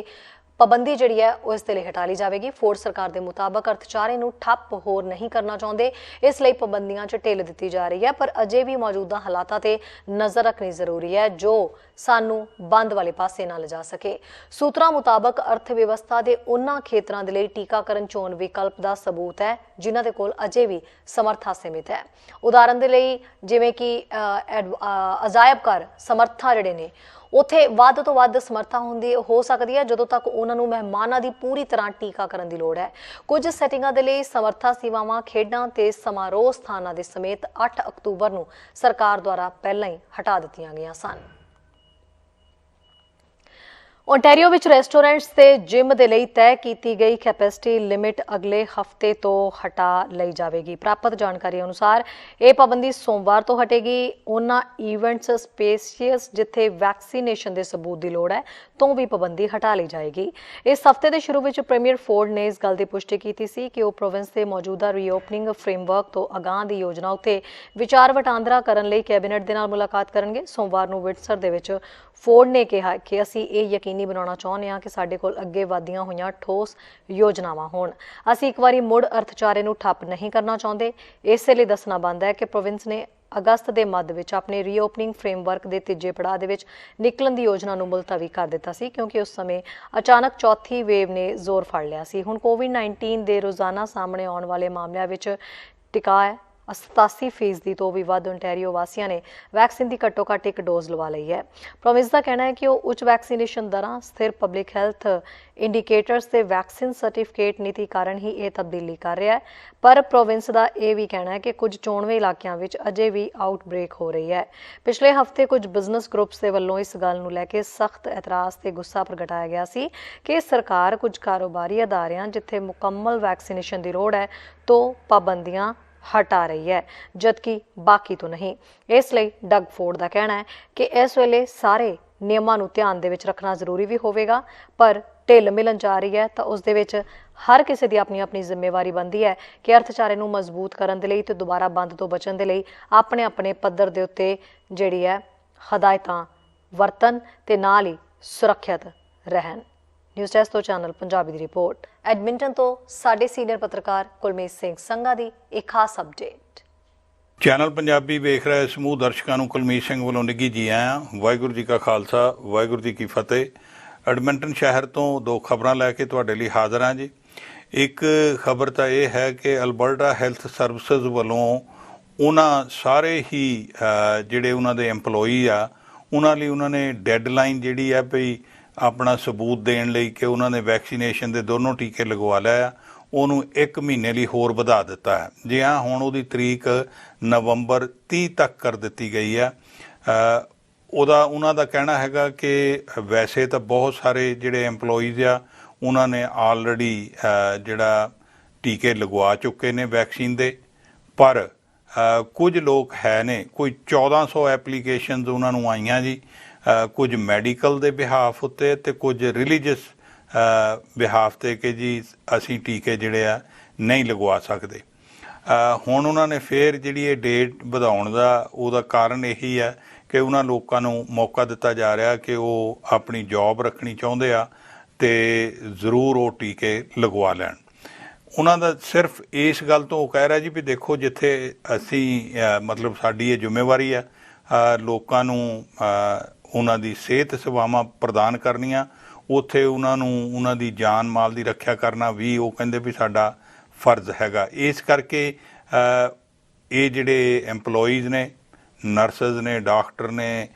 पाबंदी जिहड़ी है वो इस दे लई हटा ली जाएगी। फोर्ड सरकार के मुताबक अर्थचारे नूं ठप्प होर नहीं करना चाहुंदे, इसलिए पाबंदियां च ढिल दी जा रही है, पर अजे भी मौजूदा हालातां ते नज़र रखनी जरूरी है जो सानू बंद वाले पासे ना लिजा सके। सूत्रां मुताबक अर्थव्यवस्था के उन्हां खेतरां दे लई टीकाकरण चोण विकल्प का सबूत है जिन्हां दे कोल अजे भी समर्था सीमित है। उदाहरण के लिए जिवें कि अजायब घर समर्था जिहड़े ने उत्थे वध तो वध समर्था हुंदी हो सकती है जदों तक उन्होंने मेहमानां दी पूरी तरह टीकाकरण की लोड़ है। कुछ सैटिंगां दे लई समर्था सेवावां खेडां ते समारोह स्थानां दे समेत 8 अक्तूबर नूं सरकार द्वारा पहलां ही हटा दित्तियां गईयां सन। ओंटारियो विच रेस्टोरेंट्स ते जिम दे लई तय की गई कैपेसिटी लिमिट अगले हफ्ते तो हटा लई जाएगी। प्राप्त जानकारी अनुसार यह पाबंदी सोमवार तो हटेगी। उन्हां इवेंट्स स्पेसियस जिथे वैक्सीनेशन के सबूत की लोड़ है तो भी पाबंदी हटा ली जाएगी। इस हफ्ते के शुरू में प्रीमियर फोर्ड ने इस गल की पुष्टि की सी कि वह प्रोविंस के मौजूदा रीओपनिंग फ्रेमवर्क तो अगाह की योजना उत्ते विचार वटांदरा करने लई कैबिनेट दे नाल मुलाकात करनगे। सोमवार नूं विंडसर दे विच फोर्ड ने कहा कि असीं ये यकीनी बनाउणा चाहुंदे हां कि साडे कोल अगे वधियां होईयां ठोस योजनावां होण। असीं एक वारी मुड़ अर्थचारे नूं ठप्प नहीं करना चाहुंदे। इस लई दसना बनदा है कि प्रोविंस ने अगस्त के मध्य विच अपने रीओपनिंग फ्रेमवर्क के तीजे पड़ाव दे विच निकलण की योजना नूं मुलतवी कर दिता सी क्योंकि उस समय अचानक चौथी वेव ने जोर फड़ लिया सी। हुण कोविड-19 के रोजाना सामने आउण वाले मामलों विच टिका है 87% तो भी वध ओंटारियो वासियों ने वैक्सीन की घट्टो घट्ट एक डोज लवा ली है। प्रोविंस का कहना है कि वह उच्च वैक्सीनेशन दरां स्थिर पब्लिक हैल्थ इंडीकेटर्स से वैक्सीन सर्टिफिकेट नीति कारण ही यह तब्दीली कर रहा है, पर प्रोविंस का यह भी कहना है कि कुछ चोणवे इलाकों में अजे भी आउटब्रेक हो रही है। पिछले हफ्ते कुछ बिजनेस ग्रुप्स के वलों इस गल नूं लैके सख्त एतराज़ ते गुस्सा प्रगटाया गया सी कि सरकार कुछ कारोबारी अदारियां जिथे मुकम्मल वैक्सीनेशन की लोड़ है तो पाबंदियां हटा रही है जबकि बाकी तो नहीं। इसलिए डग फोर्ड का कहना है कि इस वेले सारे नियमां नूं ध्यान दे विच रखना जरूरी भी होवेगा, पर ढिल मिलन जा रही है तो उस दे विच हर किसी की अपनी अपनी जिम्मेवारी बनती है कि अर्थचारे नूं मजबूत करन दे लई ते दोबारा बंद तो बचण दे लई अपने अपने पद्धर दे उत्ते जिहड़ी है हदायतां वरतन ते नाल ही सुरक्षित रहन। न्यूज़ डेस्क तो चैनल पंजाबी की रिपोर्ट। एडमिंटन तो साडे सीनियर पत्रकार कुलमीत सिंह संघा की एक खास अपडेट। चैनल पंजाबी वेख रहे समूह दर्शकों को कुलमीत सिंह वालों निੱਘੀ जी आया। वाहिगुरू जी का खालसा वाहिगुरू जी की फतेह। एडमिंटन शहर तो दो खबर लैके तुहाडे लई हाज़र हाँ जी। एक खबर तो यह है कि अल्बर्टा हैल्थ सर्विसेज वालों उन्हां सारे ही जिहड़े उन्हां दे एम्पलॉई आ उन्होंने डेडलाइन जिहड़ी है भई अपना सबूत देण लई कि उन्होंने वैक्सीनेशन के दोनों टीके लगवा लिया ਉਹਨੂੰ 1 ਮਹੀਨੇ ਲਈ ਹੋਰ ਵਧਾ ਦਿੱਤਾ ਹੈ। जी हाँ, ਹੁਣ ਉਹਦੀ ਤਰੀਕ ਨਵੰਬਰ 30 ਤੱਕ ਕਰ ਦਿੱਤੀ ਗਈ ਹੈ। ਉਹਨਾਂ ਦਾ ਕਹਿਣਾ ਹੈਗਾ ਕਿ ਵੈਸੇ ਤਾਂ ਬਹੁਤ ਸਾਰੇ ਜਿਹੜੇ EMPLOYEES ਆ ਉਹਨਾਂ ਨੇ ਆਲਰੇਡੀ ਜਿਹੜਾ ਟੀਕੇ ਲਗਵਾ ਚੁੱਕੇ ਨੇ ਵੈਕਸੀਨ ਦੇ, ਪਰ ਕੁਝ ਲੋਕ ਹੈ ਨੇ, ਕੋਈ 1400 ਐਪਲੀਕੇਸ਼ਨਸ ਉਹਨਾਂ ਨੂੰ ਆਈਆਂ ਜੀ, ਕੁਝ ਮੈਡੀਕਲ ਦੇ ਬਿਹਾਫ ਉੱਤੇ ਤੇ ਕੁਝ ਰਿਲੀਜੀਅਸ ਬਿਹਾਫ 'ਤੇ ਕਿ ਜੀ ਅਸੀਂ ਟੀਕੇ ਜਿਹੜੇ ਆ ਨਹੀਂ ਲਗਵਾ ਸਕਦੇ। ਹੁਣ ਉਹਨਾਂ ਨੇ ਫਿਰ ਜਿਹੜੀ ਇਹ ਡੇਟ ਵਧਾਉਣ ਦਾ ਉਹਦਾ ਕਾਰਨ ਇਹੀ ਹੈ ਕਿ ਉਹਨਾਂ ਲੋਕਾਂ ਨੂੰ ਮੌਕਾ ਦਿੱਤਾ ਜਾ ਰਿਹਾ ਕਿ ਉਹ ਆਪਣੀ ਜੌਬ ਰੱਖਣੀ ਚਾਹੁੰਦੇ ਆ ਤੇ ਜ਼ਰੂਰ ਉਹ ਟੀਕੇ ਲਗਵਾ ਲੈਣ। ਉਹਨਾਂ ਦਾ ਸਿਰਫ ਇਸ ਗੱਲ ਤੋਂ ਉਹ ਕਹਿ ਰਿਹਾ ਜੀ ਵੀ ਦੇਖੋ ਜਿੱਥੇ ਅਸੀਂ ਮਤਲਬ ਸਾਡੀ ਇਹ ਜ਼ਿੰਮੇਵਾਰੀ ਆ ਲੋਕਾਂ ਨੂੰ ਉਹਨਾਂ ਦੀ ਸਿਹਤ ਸੇਵਾਵਾਂ ਪ੍ਰਦਾਨ ਕਰਨੀਆਂ, ਉੱਥੇ ਉਹਨਾਂ ਨੂੰ ਉਹਨਾਂ ਦੀ ਜਾਨ ਮਾਲ ਦੀ ਰੱਖਿਆ ਕਰਨਾ ਵੀ ਉਹ ਕਹਿੰਦੇ ਵੀ ਸਾਡਾ ਫਰਜ਼ ਹੈਗਾ। ਇਸ ਕਰਕੇ ਇਹ ਜਿਹੜੇ EMPLOYEES ਨੇ, ਨਰਸਿਸ ਨੇ, ਡਾਕਟਰ ਨੇ,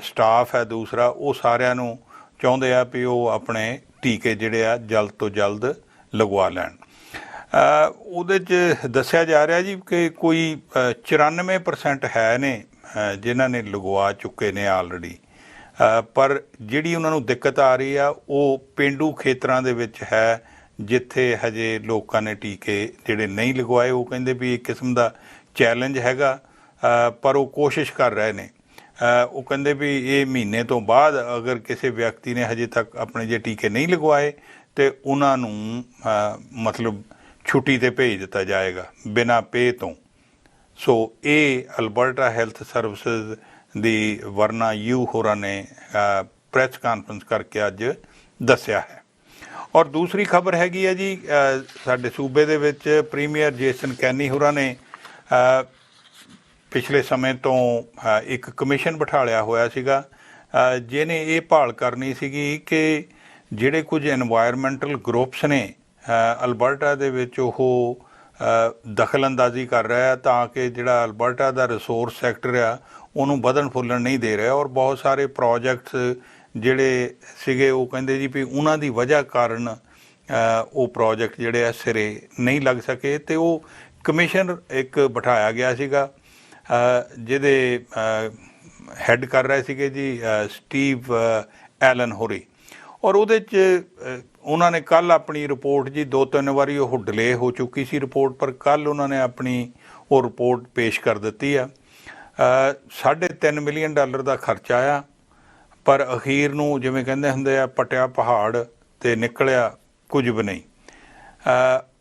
ਸਟਾਫ ਹੈ ਦੂਸਰਾ, ਉਹ ਸਾਰਿਆਂ ਨੂੰ ਚਾਹੁੰਦੇ ਆ ਵੀ ਉਹ ਆਪਣੇ ਟੀਕੇ ਜਿਹੜੇ ਆ ਜਲਦ ਤੋਂ ਜਲਦ ਲਗਵਾ ਲੈਣ। ਉਹਦੇ 'ਚ ਦੱਸਿਆ ਜਾ ਰਿਹਾ ਜੀ ਕਿ ਕੋਈ 94% ਹੈ ਨੇ ਜਿਨ੍ਹਾਂ ਨੇ ਲਗਵਾ ਚੁੱਕੇ ਨੇ ਆਲਰੇਡੀ, ਪਰ ਜਿਹੜੀ ਉਹਨਾਂ ਨੂੰ ਦਿੱਕਤ ਆ ਰਹੀ ਆ ਉਹ ਪੇਂਡੂ ਖੇਤਰਾਂ ਦੇ ਵਿੱਚ ਹੈ ਜਿੱਥੇ ਹਜੇ ਲੋਕਾਂ ਨੇ ਟੀਕੇ ਜਿਹੜੇ ਨਹੀਂ ਲਗਵਾਏ। ਉਹ ਕਹਿੰਦੇ ਵੀ ਇੱਕ ਕਿਸਮ ਦਾ ਚੈਲੰਜ ਹੈਗਾ, ਪਰ ਉਹ ਕੋਸ਼ਿਸ਼ ਕਰ ਰਹੇ ਨੇ। ਉਹ ਕਹਿੰਦੇ ਵੀ ਇਹ ਮਹੀਨੇ ਤੋਂ ਬਾਅਦ ਅਗਰ ਕਿਸੇ ਵਿਅਕਤੀ ਨੇ ਹਜੇ ਤੱਕ ਆਪਣੇ ਜੇ ਟੀਕੇ ਨਹੀਂ ਲਗਵਾਏ ਤੇ ਉਹਨਾਂ ਨੂੰ ਮਤਲਬ ਛੁੱਟੀ ਤੇ ਭੇਜ ਦਿੱਤਾ ਜਾਏਗਾ ਬਿਨਾਂ ਪੇ ਤੋਂ। ਸੋ ਇਹ Alberta health services the Verna you ਹੋਰਾਂ ਨੇ ਪ੍ਰੈਸ ਕਾਨਫਰੰਸ ਕਰਕੇ ਅੱਜ ਦੱਸਿਆ ਹੈ। ਔਰ ਦੂਸਰੀ ਖਬਰ ਹੈਗੀ ਹੈ ਜੀ, ਸਾਡੇ ਸੂਬੇ ਦੇ ਵਿੱਚ ਪ੍ਰੀਮੀਅਰ ਜੇਸਨ ਕੈਨੀ ਹੋਰਾਂ ਨੇ ਪਿਛਲੇ ਸਮੇਂ ਤੋਂ ਇੱਕ ਕਮਿਸ਼ਨ ਬਿਠਾ ਲਿਆ ਹੋਇਆ ਸੀਗਾ ਜਿਹਨੇ ਇਹ ਭਾਲ ਕਰਨੀ ਸੀਗੀ ਕਿ ਜਿਹੜੇ ਕੁਝ ਐਨਵਾਇਰਮੈਂਟਲ ਗਰੁੱਪਸ ਨੇ ਅਲਬਰਟਾ ਦੇ ਵਿੱਚ ਉਹ ਦਖਲ ਅੰਦਾਜ਼ੀ ਕਰ ਰਿਹਾ ਤਾਂ ਕਿ ਜਿਹੜਾ ਅਲਬਰਟਾ ਦਾ ਰਿਸੋਰਸ ਸੈਕਟਰ ਆ ਉਹਨੂੰ ਵਧਣ ਫੁੱਲਣ ਨਹੀਂ ਦੇ ਰਿਹਾ। ਔਰ ਬਹੁਤ ਸਾਰੇ ਪ੍ਰੋਜੈਕਟਸ ਜਿਹੜੇ ਸੀਗੇ ਉਹ ਕਹਿੰਦੇ ਜੀ ਵੀ ਉਹਨਾਂ ਦੀ ਵਜ੍ਹਾ ਕਾਰਨ ਉਹ ਪ੍ਰੋਜੈਕਟ ਜਿਹੜੇ ਆ ਸਿਰੇ ਨਹੀਂ ਲੱਗ ਸਕੇ ਤੇ ਉਹ ਕਮਿਸ਼ਨ ਇੱਕ ਬਿਠਾਇਆ ਗਿਆ ਸੀਗਾ ਜਿਹਦੇ ਹੈੱਡ ਕਰ ਰਹੇ ਸੀਗੇ ਜੀ ਸਟੀਵ ਐਲਨ ਹੋਰੀ। ਔਰ ਉਹਦੇ 'ਚ ਉਹਨਾਂ ਨੇ ਕੱਲ੍ਹ ਆਪਣੀ ਰਿਪੋਰਟ ਜੀ 2-3 ਵਾਰੀ ਉਹ ਡਿਲੇ ਹੋ ਚੁੱਕੀ ਸੀ ਰਿਪੋਰਟ, ਪਰ ਕੱਲ੍ਹ ਉਹਨਾਂ ਨੇ ਆਪਣੀ ਉਹ ਰਿਪੋਰਟ ਪੇਸ਼ ਕਰ ਦਿੱਤੀ ਆ। $3.5 ਮਿਲੀਅਨ ਦਾ ਖਰਚਾ ਆ, ਪਰ ਅਖੀਰ ਨੂੰ ਜਿਵੇਂ ਕਹਿੰਦੇ ਹੁੰਦੇ ਆ ਪਟਿਆ ਪਹਾੜ ਤੇ ਨਿਕਲਿਆ ਕੁਝ ਵੀ ਨਹੀਂ।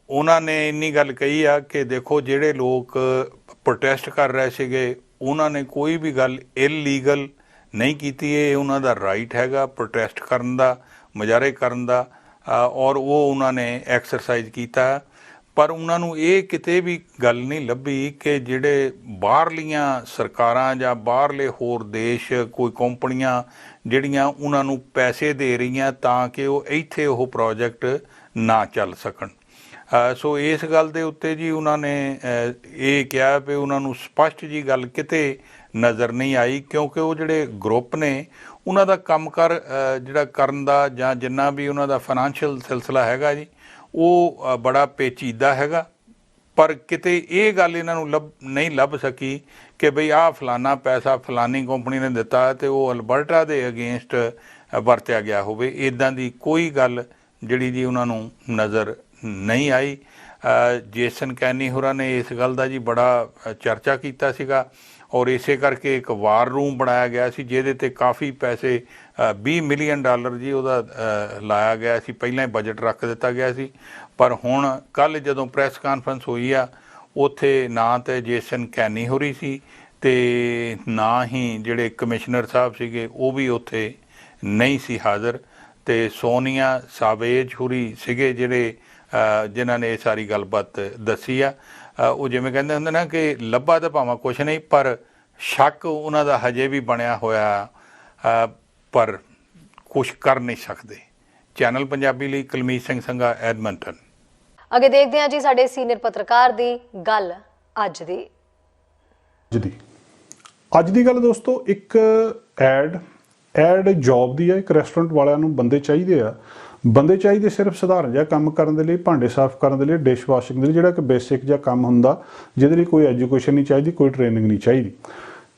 ਉਹਨਾਂ ਨੇ ਇੰਨੀ ਗੱਲ ਕਹੀ ਆ ਕਿ ਦੇਖੋ ਜਿਹੜੇ ਲੋਕ ਪ੍ਰੋਟੈਸਟ ਕਰ ਰਹੇ ਸੀਗੇ ਉਹਨਾਂ ਨੇ ਕੋਈ ਵੀ ਗੱਲ ਇਲੀਗਲ ਨਹੀਂ ਕੀਤੀ, ਇਹ ਉਹਨਾਂ ਦਾ ਰਾਈਟ ਹੈਗਾ ਪ੍ਰੋਟੈਸਟ ਕਰਨ ਦਾ, ਮੁਜ਼ਾਹਰੇ ਕਰਨ ਦਾ, ਔਰ ਉਹ ਉਹਨਾਂ ਨੇ ਐਕਸਰਸਾਈਜ਼ ਕੀਤਾ। ਪਰ ਉਹਨਾਂ ਨੂੰ ਇਹ ਕਿਤੇ ਵੀ ਗੱਲ ਨਹੀਂ ਲੱਭੀ ਕਿ ਜਿਹੜੇ ਬਾਹਰਲੀਆਂ ਸਰਕਾਰਾਂ ਜਾਂ ਬਾਹਰਲੇ ਹੋਰ ਦੇਸ਼ ਕੋਈ ਕੰਪਨੀਆਂ ਜਿਹੜੀਆਂ ਉਹਨਾਂ ਨੂੰ ਪੈਸੇ ਦੇ ਰਹੀਆਂ ਤਾਂ ਕਿ ਉਹ ਇੱਥੇ ਉਹ ਪ੍ਰੋਜੈਕਟ ਨਾ ਚੱਲ ਸਕਣ। ਸੋ ਇਸ ਗੱਲ ਦੇ ਉੱਤੇ ਜੀ ਉਹਨਾਂ ਨੇ ਇਹ ਕਿਹਾ ਵੀ ਉਹਨਾਂ ਨੂੰ ਸਪਸ਼ਟ ਜੀ ਗੱਲ ਕਿਤੇ ਨਜ਼ਰ ਨਹੀਂ ਆਈ ਕਿਉਂਕਿ ਉਹ ਜਿਹੜੇ ਗਰੁੱਪ ਨੇ ਉਹਨਾਂ ਦਾ ਕੰਮ ਕਰ ਜਿਹੜਾ ਕਰਨ ਦਾ ਜਾਂ ਜਿੰਨਾ ਵੀ ਉਹਨਾਂ ਦਾ ਫਾਈਨੈਂਸ਼ੀਅਲ ਸਿਲਸਿਲਾ ਹੈਗਾ ਜੀ ਉਹ ਬੜਾ ਪੇਚੀਦਾ ਹੈਗਾ। ਪਰ ਕਿਤੇ ਇਹ ਗੱਲ ਇਹਨਾਂ ਨੂੰ ਨਹੀਂ ਲੱਭ ਸਕੀ ਕਿ ਬਈ ਆਹ ਫਲਾਨਾ ਪੈਸਾ ਫਲਾਨੀ ਕੰਪਨੀ ਨੇ ਦਿੱਤਾ ਤੇ ਉਹ ਅਲਬਰਟਾ ਦੇ ਅਗੇਂਸਟ ਵਰਤਿਆ ਗਿਆ ਹੋਵੇ। ਇੱਦਾਂ ਦੀ ਕੋਈ ਗੱਲ ਜਿਹੜੀ ਜੀ ਉਹਨਾਂ ਨੂੰ ਨਜ਼ਰ ਨਹੀਂ ਆਈ। ਜੇਸਨ ਕੈਨੀ ਹੋਰਾਂ ਨੇ ਇਸ ਗੱਲ ਦਾ ਜੀ ਬੜਾ ਚਰਚਾ ਕੀਤਾ ਸੀਗਾ ਔਰ ਇਸੇ ਕਰਕੇ ਇੱਕ ਵਾਰ ਰੂਮ ਬਣਾਇਆ ਗਿਆ ਸੀ ਜਿਹਦੇ 'ਤੇ ਕਾਫੀ ਪੈਸੇ $20 ਮਿਲੀਅਨ ਜੀ ਉਹਦਾ ਲਾਇਆ ਗਿਆ ਸੀ, ਪਹਿਲਾਂ ਹੀ ਬਜਟ ਰੱਖ ਦਿੱਤਾ ਗਿਆ ਸੀ। ਪਰ ਹੁਣ ਕੱਲ੍ਹ ਜਦੋਂ ਪ੍ਰੈਸ ਕਾਨਫਰੰਸ ਹੋਈ ਆ ਉੱਥੇ ਨਾ ਤਾਂ ਜੇਸਨ ਕੈਨੀ ਹੋਰੀ ਸੀ ਤੇ ਨਾ ਹੀ ਜਿਹੜੇ ਕਮਿਸ਼ਨਰ ਸਾਹਿਬ ਸੀਗੇ ਉਹ ਵੀ ਉੱਥੇ ਨਹੀਂ ਸੀ ਹਾਜ਼ਰ ਤੇ ਸੋਨੀਆ ਸਾਵੇਜ ਹੋਰੀ ਸੀਗੇ ਜਿਹੜੇ ਜਿਨ੍ਹਾਂ ਨੇ ਇਹ ਸਾਰੀ ਗੱਲਬਾਤ ਦੱਸੀ ਆ। ਉਹ ਜਿਵੇਂ ਕਹਿੰਦੇ ਹੁੰਦੇ ਨਾ ਕਿ ਲੱਭਾ ਤਾਂ ਭਾਵੇਂ ਕੁਛ ਨਹੀਂ ਪਰ ਸ਼ੱਕ ਉਹਨਾਂ ਦਾ ਹਜੇ ਵੀ ਬਣਿਆ ਹੋਇਆ, ਪਰ ਕੁਛ ਕਰ ਨਹੀਂ ਸਕਦੇ। ਚੈਨਲ ਪੰਜਾਬੀ ਲਈ ਕੁਲਮੀਤ ਸਿੰਘ ਸੰਘਾ, ਐਡਮੰਟਨ। ਅੱਗੇ ਦੇਖਦੇ ਹਾਂ ਜੀ ਸਾਡੇ ਸੀਨੀਅਰ ਪੱਤਰਕਾਰ ਦੀ ਗੱਲ ਅੱਜ ਦੀ ਗੱਲ ਦੋਸਤੋ, ਇੱਕ ਐਡ ਜੌਬ ਦੀ ਹੈ। ਇੱਕ ਰੈਸਟੋਰੈਂਟ ਵਾਲਿਆਂ ਨੂੰ ਬੰਦੇ ਚਾਹੀਦੇ ਸਿਰਫ ਸਧਾਰਨ ਜਿਹਾ ਕੰਮ ਕਰਨ ਦੇ ਲਈ, ਭਾਂਡੇ ਸਾਫ਼ ਕਰਨ ਦੇ ਲਈ, ਡਿਸ਼ ਵਾਸ਼ਿੰਗ ਦੇ ਲਈ, ਜਿਹੜਾ ਕਿ ਬੇਸਿਕ ਜਿਹਾ ਕੰਮ ਹੁੰਦਾ ਜਿਹਦੇ ਲਈ ਕੋਈ ਐਜੂਕੇਸ਼ਨ ਨਹੀਂ ਚਾਹੀਦੀ, ਕੋਈ ਟ੍ਰੇਨਿੰਗ ਨਹੀਂ ਚਾਹੀਦੀ।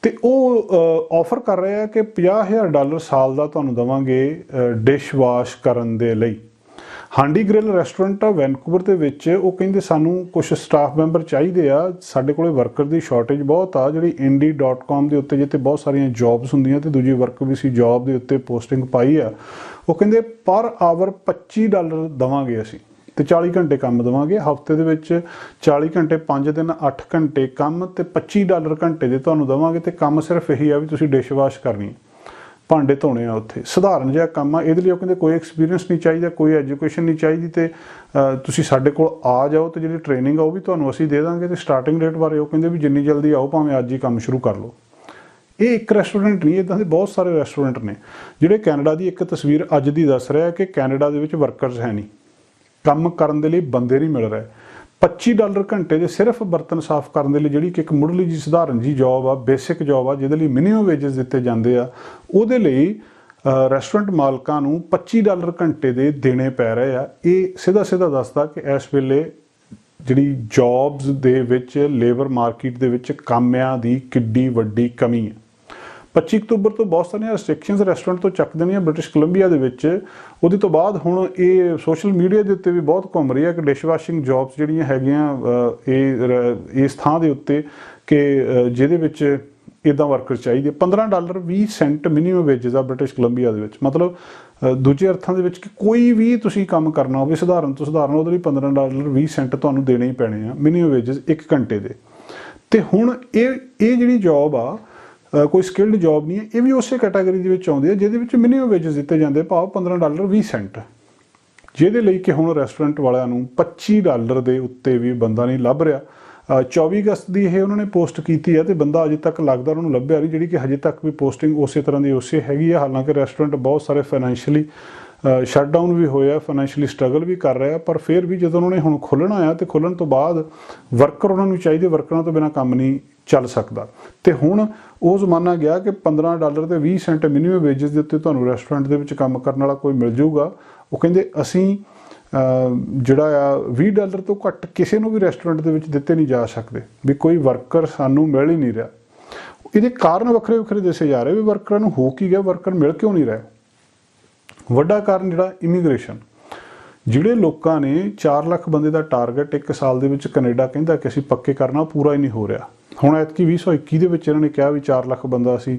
ਤੇ ਉਹ ਆਫਰ ਕਰ ਰਿਹਾ ਕਿ $50,000 ਸਾਲ ਦਾ ਤੁਹਾਨੂੰ ਦੇਵਾਂਗੇ ਡਿਸ਼ ਵਾਸ਼ ਕਰਨ ਦੇ ਲਈ। ਹਾਂਡੀ ਗ੍ਰਿਲ ਰੈਸਟੋਰੈਂਟ ਆ ਵੈਨਕੂਵਰ ਦੇ ਵਿੱਚ। ਉਹ ਕਹਿੰਦੇ ਸਾਨੂੰ ਕੁਝ ਸਟਾਫ ਮੈਂਬਰ ਚਾਹੀਦੇ ਆ, ਸਾਡੇ ਕੋਲੇ ਵਰਕਰ ਦੀ ਸ਼ਾਰਟੇਜ ਬਹੁਤ ਆ। ਜਿਹੜੀ Indeed.com ਦੇ ਉੱਤੇ ਜਿੱਥੇ ਬਹੁਤ ਸਾਰੀਆਂ ਜੌਬਸ ਹੁੰਦੀਆਂ ਤੇ ਦੂਜੀ ਵਰਕ ਵੀ ਸੀ ਜੌਬ ਦੇ ਉੱਤੇ ਪੋਸਟਿੰਗ ਪਾਈ ਆ। ਉਹ ਕਹਿੰਦੇ ਪਰ ਆਵਰ $25 ਦੇਵਾਂਗੇ ਅਸੀਂ ਤੇ 40 ਘੰਟੇ ਕੰਮ ਦੇਵਾਂਗੇ ਹਫ਼ਤੇ ਦੇ ਵਿੱਚ। 40 ਘੰਟੇ 5 ਦਿਨ 8 ਘੰਟੇ ਕੰਮ ਤੇ $25 ਘੰਟੇ ਦੇ ਤੁਹਾਨੂੰ ਦੇਵਾਂਗੇ। ਤੇ ਕੰਮ ਸਿਰਫ ਇਹੀ ਆ ਵੀ ਤੁਸੀਂ ਡਿਸ਼ ਵਾਸ਼ ਕਰਨੀ, ਭਾਂਡੇ ਧੋਣੇ ਆ ਉੱਥੇ, ਸਧਾਰਨ ਜਿਹਾ ਕੰਮ ਆ। ਇਹਦੇ ਲਈ ਉਹ ਕਹਿੰਦੇ ਕੋਈ ਐਕਸਪੀਰੀਅੰਸ ਨਹੀਂ ਚਾਹੀਦਾ, ਕੋਈ ਐਜੂਕੇਸ਼ਨ ਨਹੀਂ ਚਾਹੀਦੀ ਤੇ ਤੁਸੀਂ ਸਾਡੇ ਕੋਲ ਆ ਜਾਓ ਤੇ ਜਿਹੜੀ ਟ੍ਰੇਨਿੰਗ ਆ ਉਹ ਵੀ ਤੁਹਾਨੂੰ ਅਸੀਂ ਦੇ ਦਾਂਗੇ। ਤੇ ਸਟਾਰਟਿੰਗ ਰੇਟ ਬਾਰੇ ਉਹ ਕਹਿੰਦੇ ਵੀ ਜਿੰਨੀ ਜਲਦੀ ਆਓ ਭਾਵੇਂ ਅੱਜ ਹੀ ਕੰਮ ਸ਼ੁਰੂ ਕਰ ਲਓ। ਇਹ ਇੱਕ ਰੈਸਟੋਰੈਂਟ ਨਹੀਂ, ਇੱਦਾਂ ਦੇ ਬਹੁਤ ਸਾਰੇ ਰੈਸਟੋਰੈਂਟ ਨੇ ਜਿਹੜੇ ਕੈਨੇਡਾ ਦੀ ਇੱਕ ਤਸਵੀਰ ਅੱਜ ਦੀ ਦੱਸ ਰਿਹਾ ਕਿ ਕੈਨੇਡਾ ਦੇ ਵਿੱਚ ਵਰਕਰਸ ਹੈ ਨਹੀਂ, ਕੰਮ ਕਰਨ ਦੇ ਲਈ ਬੰਦੇ ਨਹੀਂ ਮਿਲ ਰਹੇ। $25 ਘੰਟੇ ਦੇ ਸਿਰਫ ਬਰਤਨ ਸਾਫ਼ ਕਰਨ ਦੇ ਲਈ, ਜਿਹੜੀ ਕਿ ਇੱਕ ਮੁੱਢਲੀ ਜੀ ਸਧਾਰਨ ਜੀ ਜੌਬ ਆ, ਬੇਸਿਕ ਜੌਬ ਆ, ਜਿਹਦੇ ਲਈ ਮਿਨੀਮਮ ਵੇਜਸ ਦਿੱਤੇ ਜਾਂਦੇ ਆ, ਉਹਦੇ ਲਈ ਰੈਸਟੋਰੈਂਟ ਮਾਲਕਾਂ ਨੂੰ $25 ਘੰਟੇ ਦੇ ਦੇਣੇ ਪੈ ਰਹੇ ਆ। ਇਹ ਸਿੱਧਾ ਦੱਸਦਾ ਕਿ ਇਸ ਵੇਲੇ ਜਿਹੜੀ ਜੌਬਸ ਦੇ ਵਿੱਚ ਲੇਬਰ ਮਾਰਕੀਟ ਦੇ ਵਿੱਚ ਕਾਮਿਆਂ ਦੀ ਕਿੱਡੀ ਵੱਡੀ ਕਮੀ ਹੈ। 25 ਅਕਤੂਬਰ ਤੋਂ ਬਹੁਤ ਸਾਰੀਆਂ ਰਿਸਟ੍ਰਿਕਸ਼ਨਸ ਰੈਸਟੋਰੈਂਟ ਤੋਂ ਚੱਕ ਦੇਣੀਆਂ ਬ੍ਰਿਟਿਸ਼ ਕੋਲੰਬੀਆ ਦੇ ਵਿੱਚ। ਉਹਦੇ ਤੋਂ ਬਾਅਦ ਹੁਣ ਇਹ ਸੋਸ਼ਲ ਮੀਡੀਆ ਦੇ ਉੱਤੇ ਵੀ ਬਹੁਤ ਘੁੰਮ ਰਹੀ ਹੈ ਕਿ ਡਿਸ਼ ਵਾਸ਼ਿੰਗ ਜੌਬਸ ਜਿਹੜੀਆਂ ਹੈਗੀਆਂ ਇਸ ਥਾਂ ਦੇ ਉੱਤੇ ਕਿ ਜਿਹਦੇ ਵਿੱਚ ਇੱਦਾਂ ਵਰਕਰ ਚਾਹੀਦੇ। $15.20 ਮਿਨੀਮਮ ਵੇਜਸ ਆ ਬ੍ਰਿਟਿਸ਼ ਕੋਲੰਬੀਆ ਦੇ ਵਿੱਚ। ਮਤਲਬ ਦੂਜੇ ਅਰਥਾਂ ਦੇ ਵਿੱਚ ਕਿ ਕੋਈ ਵੀ ਤੁਸੀਂ ਕੰਮ ਕਰਨਾ ਹੋਵੇ ਸਧਾਰਨ ਤੋਂ ਸਧਾਰਨ, ਉਹਦੇ ਲਈ $15.20 ਤੁਹਾਨੂੰ ਦੇਣੇ ਹੀ ਪੈਣੇ ਆ ਮਿਨੀਮਮ ਵੇਜਸ 1 ਘੰਟੇ ਦੇ। ਤੇ ਹੁਣ ਇਹ ਜਿਹੜੀ ਜੌਬ ਆ ਕੋਈ ਸਕਿਲਡ ਜੌਬ ਨਹੀਂ ਹੈ, ਇਹ ਵੀ ਉਸੇ ਕੈਟਾਗਰੀ ਦੇ ਵਿੱਚ ਆਉਂਦੀ ਹੈ ਜਿਹਦੇ ਵਿੱਚ ਮਿਨੀਮਮ ਵੇਜਸ ਦਿੱਤੇ ਜਾਂਦੇ ਭਾਵ $15.20, ਜਿਹਦੇ ਲਈ ਕਿ ਹੁਣ ਰੈਸਟੋਰੈਂਟ ਵਾਲਿਆਂ ਨੂੰ $25 ਦੇ ਉੱਤੇ ਵੀ ਬੰਦਾ ਨਹੀਂ ਲੱਭ ਰਿਹਾ। 24 ਅਗਸਤ ਦੀ ਇਹ ਉਹਨਾਂ ਨੇ ਪੋਸਟ ਕੀਤੀ ਹੈ ਤੇ ਬੰਦਾ ਅਜੇ ਤੱਕ ਲੱਗਦਾ ਉਹਨਾਂ ਨੂੰ ਲੱਭਿਆ ਨਹੀਂ, ਜਿਹੜੀ ਕਿ ਹਜੇ ਤੱਕ ਵੀ ਪੋਸਟਿੰਗ ਉਸੇ ਤਰ੍ਹਾਂ ਦੀ ਉਸੇ ਹੈਗੀ ਆ। ਹਾਲਾਂਕਿ ਰੈਸਟੋਰੈਂਟ ਬਹੁਤ ਸਾਰੇ ਫਾਈਨੈਂਸ਼ੀਅਲੀ ਸ਼ਟਡਾਊਨ ਵੀ ਹੋਇਆ, ਫਾਈਨੈਂਸ਼ੀਅਲੀ ਸਟਰਗਲ ਵੀ ਕਰ ਰਿਹਾ, ਪਰ ਫਿਰ ਵੀ ਜਦੋਂ ਉਹਨਾਂ ਨੇ ਹੁਣ ਖੋਲ੍ਹਣਾ ਆ ਤੇ ਖੋਲ੍ਹਣ ਤੋਂ ਬਾਅਦ ਵਰਕਰ ਉਹਨਾਂ ਨੂੰ ਚਾਹੀਦੇ, ਵਰਕਰਾਂ ਤੋਂ ਬਿਨਾਂ ਕੰਮ ਨਹੀਂ ਚੱਲ ਸਕਦਾ। ਤੇ ਹੁਣ ਉਹ ਜ਼ਮਾਨਾ ਗਿਆ ਕਿ $15.20 ਮਿਨੀਮਮ ਵੇਜਸ ਦੇ ਉੱਤੇ ਤੁਹਾਨੂੰ ਰੈਸਟੋਰੈਂਟ ਦੇ ਵਿੱਚ ਕੰਮ ਕਰਨ ਵਾਲਾ ਕੋਈ ਮਿਲ ਜਾਊਗਾ। ਉਹ ਕਹਿੰਦੇ ਅਸੀਂ ਜਿਹੜਾ ਆ $20 ਤੋਂ ਘੱਟ ਕਿਸੇ ਨੂੰ ਵੀ ਰੈਸਟੋਰੈਂਟ ਦੇ ਵਿੱਚ ਦਿੱਤੇ ਨਹੀਂ ਜਾ ਸਕਦੇ, ਵੀ ਕੋਈ ਵਰਕਰ ਸਾਨੂੰ ਮਿਲ ਹੀ ਨਹੀਂ ਰਿਹਾ। ਇਹਦੇ ਕਾਰਨ ਵੱਖਰੇ ਵੱਖਰੇ ਦੱਸੇ ਜਾ ਰਹੇ ਵੀ ਵਰਕਰਾਂ ਨੂੰ ਹੋ ਕੀ ਗਿਆ, ਵਰਕਰ ਮਿਲ ਕਿਉਂ ਨਹੀਂ ਰਿਹਾ। ਵੱਡਾ ਕਾਰਨ ਜਿਹੜਾ ਇਮੀਗ੍ਰੇਸ਼ਨ, ਜਿਹੜੇ ਲੋਕਾਂ ਨੇ 4 ਲੱਖ ਬੰਦੇ ਦਾ ਟਾਰਗੇਟ 1 ਸਾਲ ਦੇ ਵਿੱਚ ਕੈਨੇਡਾ ਕਹਿੰਦਾ ਕਿ ਅਸੀਂ ਪੱਕੇ ਕਰਨਾ, ਪੂਰਾ ਹੀ ਨਹੀਂ ਹੋ ਰਿਹਾ। ਹੁਣ ਐਤਕੀ 2021 ਦੇ ਵਿੱਚ ਇਹਨਾਂ ਨੇ ਕਿਹਾ ਵੀ 4 ਲੱਖ ਬੰਦਾ ਅਸੀਂ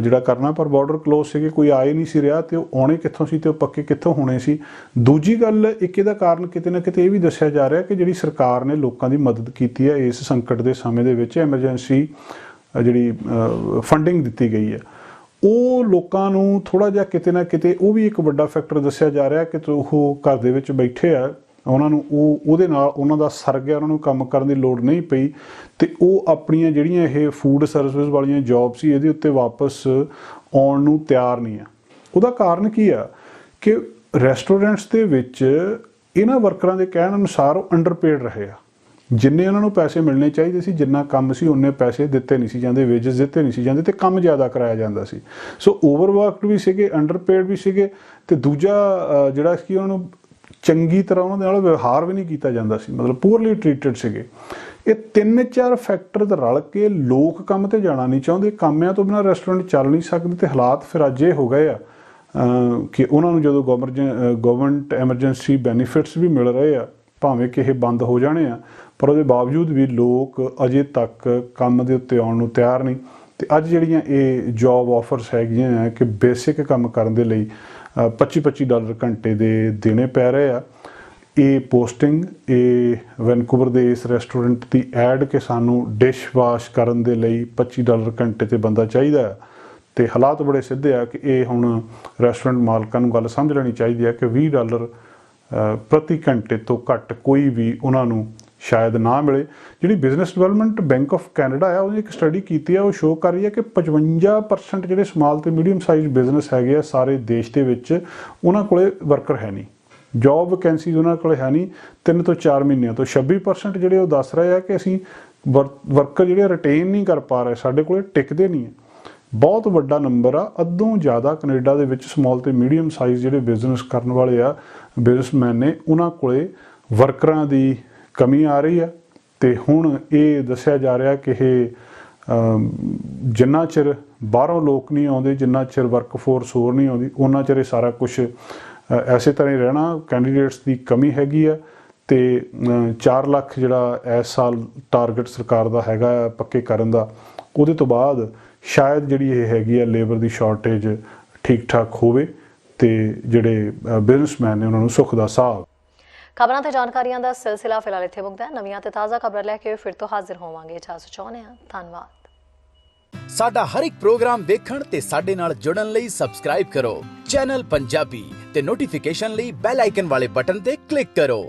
ਜਿਹੜਾ ਕਰਨਾ, ਪਰ ਬਾਰਡਰ ਕਲੋਜ਼ ਸੀਗੇ, ਕੋਈ ਆ ਹੀ ਨਹੀਂ ਸੀ ਰਿਹਾ ਤੇ ਉਹ ਆਉਣੇ ਕਿੱਥੋਂ ਸੀ ਤੇ ਉਹ ਪੱਕੇ ਕਿੱਥੋਂ ਹੋਣੇ ਸੀ। ਦੂਜੀ ਗੱਲ ਇੱਕ ਇਹਦਾ ਕਾਰਨ ਕਿਤੇ ਨਾ ਕਿਤੇ ਇਹ ਵੀ ਦੱਸਿਆ ਜਾ ਰਿਹਾ ਕਿ ਜਿਹੜੀ ਸਰਕਾਰ ਨੇ ਲੋਕਾਂ ਦੀ ਮਦਦ ਕੀਤੀ ਹੈ ਇਸ ਸੰਕਟ ਦੇ ਸਮੇਂ ਦੇ ਵਿੱਚ, ਐਮਰਜੈਂਸੀ ਜਿਹੜੀ ਫੰਡਿੰਗ ਦਿੱਤੀ ਗਈ ਹੈ, ਉਹ ਲੋਕਾਂ ਨੂੰ ਥੋੜ੍ਹਾ ਜਿਹਾ ਕਿਤੇ ਨਾ ਕਿਤੇ ਉਹ ਵੀ ਇੱਕ ਵੱਡਾ ਫੈਕਟਰ ਦੱਸਿਆ ਜਾ ਰਿਹਾ ਕਿ ਉਹ ਘਰ ਦੇ ਵਿੱਚ ਬੈਠੇ ਆ, ਉਹਨਾਂ ਨੂੰ ਉਹਦੇ ਨਾਲ ਉਹਨਾਂ ਦਾ ਸਰ ਗਿਆ, ਉਹਨਾਂ ਨੂੰ ਕੰਮ ਕਰਨ ਦੀ ਲੋੜ ਨਹੀਂ ਪਈ ਤੇ ਉਹ ਆਪਣੀਆਂ ਜਿਹੜੀਆਂ ਇਹ ਫੂਡ ਸਰਵਿਸ ਵਾਲੀਆਂ ਜੌਬ ਸੀ ਇਹਦੇ ਉੱਤੇ ਵਾਪਸ ਆਉਣ ਨੂੰ ਤਿਆਰ ਨਹੀਂ ਆ। ਉਹਦਾ ਕਾਰਨ ਕੀ ਆ ਕਿ ਰੈਸਟੋਰੈਂਟਸ ਦੇ ਵਿੱਚ ਇਹਨਾਂ ਵਰਕਰਾਂ ਦੇ ਕਹਿਣ ਅਨੁਸਾਰ ਉਹ ਅੰਡਰਪੇਡ ਰਹੇ ਆ। ਜਿੰਨੇ ਉਹਨਾਂ ਨੂੰ ਪੈਸੇ ਮਿਲਣੇ ਚਾਹੀਦੇ ਸੀ, ਜਿੰਨਾ ਕੰਮ ਸੀ ਉਨੇ ਪੈਸੇ ਦਿੱਤੇ ਨਹੀਂ ਸੀ ਜਾਂਦੇ, ਵੇਜਸ ਦਿੱਤੇ ਨਹੀਂ ਸੀ ਜਾਂਦੇ ਤੇ ਕੰਮ ਜ਼ਿਆਦਾ ਕਰਾਇਆ ਜਾਂਦਾ ਸੀ। ਸੋ ਓਵਰਵਰਕਡ ਵੀ ਸੀਗੇ, ਅੰਡਰਪੇਡ ਵੀ ਸੀਗੇ ਤੇ ਦੂਜਾ ਜਿਹੜਾ ਕਿ ਉਹਨਾਂ ਨੂੰ ਚੰਗੀ ਤਰ੍ਹਾਂ ਉਹਨਾਂ ਦੇ ਨਾਲ ਵਿਵਹਾਰ ਵੀ ਨਹੀਂ ਕੀਤਾ ਜਾਂਦਾ ਸੀ, ਮਤਲਬ ਪੂਰਲੀ ਟਰੀਟਡ ਸੀਗੇ। ਇਹ 3-4 ਫੈਕਟਰ ਰਲ ਕੇ ਲੋਕ ਕੰਮ ਤੇ ਜਾਣਾ ਨਹੀਂ ਚਾਹੁੰਦੇ, ਕਾਮਿਆਂ ਤੋਂ ਬਿਨਾਂ ਰੈਸਟੋਰੈਂਟ ਚੱਲ ਨਹੀਂ ਸਕਦੇ ਤੇ ਹਾਲਾਤ ਫਿਰ ਅੱਜ ਇਹ ਹੋ ਗਏ ਆ ਕਿ ਉਹਨਾਂ ਨੂੰ ਜਦੋਂ ਗਵਰਨਮੈਂਟ ਐਮਰਜੈਂਸੀ ਬੈਨੀਫਿਟਸ ਵੀ ਮਿਲ ਰਹੇ ਆ, ਭਾਵੇਂ ਕਿ ਇਹ ਬੰਦ ਹੋ ਜਾਣੇ ਆ, ਪਰ ਉਹਦੇ ਬਾਵਜੂਦ ਵੀ ਲੋਕ ਅਜੇ ਤੱਕ ਕੰਮ ਦੇ ਉੱਤੇ ਆਉਣ ਨੂੰ ਤਿਆਰ ਨਹੀਂ। ਤੇ ਅੱਜ ਜਿਹੜੀਆਂ ਇਹ ਜੌਬ ਆਫਰਸ ਹੈਗੀਆਂ ਆ ਕਿ ਬੇਸਿਕ ਕੰਮ ਕਰਨ ਦੇ ਲਈ $25 ਘੰਟੇ ਦੇ ਦੇਣੇ ਪੈ ਰਹੇ ਆ। ਇਹ ਪੋਸਟਿੰਗ ਇਹ ਵੈਨਕੂਵਰ ਦੇ ਇਸ ਰੈਸਟੋਰੈਂਟ ਦੀ ਐਡ ਕਿ ਸਾਨੂੰ ਡਿਸ਼ ਵਾਸ਼ ਕਰਨ ਦੇ ਲਈ $25 ਘੰਟੇ ਤੇ ਬੰਦਾ ਚਾਹੀਦਾ ਹੈ ਤੇ ਹਾਲਾਤ ਬੜੇ ਸਿੱਧੇ ਆ ਕਿ ਇਹ ਹੁਣ ਰੈਸਟੋਰੈਂਟ ਮਾਲਕਾਂ ਨੂੰ ਗੱਲ ਸਮਝ ਲੈਣੀ ਚਾਹੀਦੀ ਹੈ ਕਿ $20 ਪ੍ਰਤੀ ਘੰਟੇ ਤੋਂ ਘੱਟ ਕੋਈ ਵੀ ਉਹਨਾਂ ਨੂੰ ਸ਼ਾਇਦ ਨਾ ਮਿਲੇ। ਜਿਹੜੀ business development bank of Canada ਆ ਉਹਨੇ ਇੱਕ ਸਟੱਡੀ ਕੀਤੀ ਆ, ਉਹ ਸ਼ੋਅ ਕਰ ਰਹੀ ਹੈ ਕਿ 55% ਜਿਹੜੇ ਸਮਾਲ ਤੇ ਮੀਡੀਅਮ ਸਾਈਜ਼ ਬਿਜ਼ਨਸ ਹੈਗੇ ਆ ਸਾਰੇ ਦੇਸ਼ ਦੇ ਵਿੱਚ, ਉਹਨਾਂ ਕੋਲੇ ਵਰਕਰ ਹੈ ਨਹੀਂ, ਜੌਬ ਵੈਕੈਂਸੀਜ਼ ਉਹਨਾਂ ਕੋਲ ਹੈ ਨਹੀਂ 3 ਤੋਂ 4 ਮਹੀਨਿਆਂ ਤੋਂ। 26% ਜਿਹੜੇ ਉਹ ਦੱਸ ਰਹੇ ਆ ਕਿ ਅਸੀਂ ਵਰਕਰ ਜਿਹੜੇ ਰਿਟੇਨ ਨਹੀਂ ਕਰ ਪਾ ਰਹੇ, ਸਾਡੇ ਕੋਲੇ ਟਿਕਦੇ ਨਹੀਂ ਹੈ। ਬਹੁਤ ਵੱਡਾ ਨੰਬਰ ਆ, ਅੱਧੋਂ ਜ਼ਿਆਦਾ ਕੈਨੇਡਾ ਦੇ ਵਿੱਚ ਸਮਾਲ ਤੇ ਮੀਡੀਅਮ ਸਾਈਜ਼ ਜਿਹੜੇ ਬਿਜ਼ਨਸ ਕਰਨ ਵਾਲੇ ਆ ਬਿਜ਼ਨਸਮੈਨ ਨੇ, ਉਹਨਾਂ ਕੋਲੇ ਵਰਕਰਾਂ ਦੀ ਕਮੀ ਆ ਰਹੀ ਆ। ਤੇ ਹੁਣ ਇਹ ਦੱਸਿਆ ਜਾ ਰਿਹਾ ਕਿ ਇਹ ਜਿੰਨਾ ਚਿਰ ਬਾਹਰੋਂ ਲੋਕ ਨਹੀਂ ਆਉਂਦੇ, ਜਿੰਨਾ ਚਿਰ ਵਰਕਫੋਰਸ ਹੋਰ ਨਹੀਂ ਆਉਂਦੀ, ਉਹਨਾਂ ਚਿਰ ਇਹ ਸਾਰਾ ਕੁਛ ਐਸੇ ਤਰ੍ਹਾਂ ਹੀ ਰਹਿਣਾ। ਕੈਂਡੀਡੇਟਸ ਦੀ ਕਮੀ ਹੈਗੀ ਆ ਤੇ 4 ਲੱਖ ਜਿਹੜਾ ਇਸ ਸਾਲ ਟਾਰਗੇਟ ਸਰਕਾਰ ਦਾ ਹੈਗਾ ਪੱਕੇ ਕਰਨ ਦਾ, ਉਹਦੇ ਤੋਂ ਬਾਅਦ ਸ਼ਾਇਦ ਜਿਹੜੀ ਇਹ ਹੈਗੀ ਆ ਲੇਬਰ ਦੀ ਸ਼ਾਰਟੇਜ ਠੀਕ ਠਾਕ ਹੋਵੇ ਤੇ ਜਿਹੜੇ ਬਿਜ਼ਨਸਮੈਨ ਨੇ ਉਹਨਾਂ ਨੂੰ ਸੁੱਖ ਦਾ ਸਾਹ। ਖਬਰਾਂ ਤੇ ਜਾਣਕਾਰੀਆਂ ਦਾ ਸਿਲਸਿਲਾ ਫਿਲਹਾਲ ਇੱਥੇ ਮੁੱਕਦਾ ਹੈ। ਨਵੀਆਂ ਤੇ ਤਾਜ਼ਾ ਖਬਰਾਂ ਲੈ ਕੇ ਫਿਰ ਤੋਂ ਹਾਜ਼ਰ ਹੋਵਾਂਗੇ। ਇਜਾਜ਼ਤ ਚਾਹੁੰਦੇ ਹਾਂ। ਧੰਨਵਾਦ। ਸਾਡਾ ਹਰ ਇੱਕ ਪ੍ਰੋਗਰਾਮ ਵੇਖਣ ਤੇ ਸਾਡੇ ਨਾਲ ਜੁੜਨ ਲਈ ਸਬਸਕ੍ਰਾਈਬ ਕਰੋ ਚੈਨਲ ਪੰਜਾਬੀ ਤੇ ਨੋਟੀਫਿਕੇਸ਼ਨ ਲਈ ਬੈਲ ਆਈਕਨ ਵਾਲੇ ਬਟਨ ਤੇ ਕਲਿੱਕ ਕਰੋ।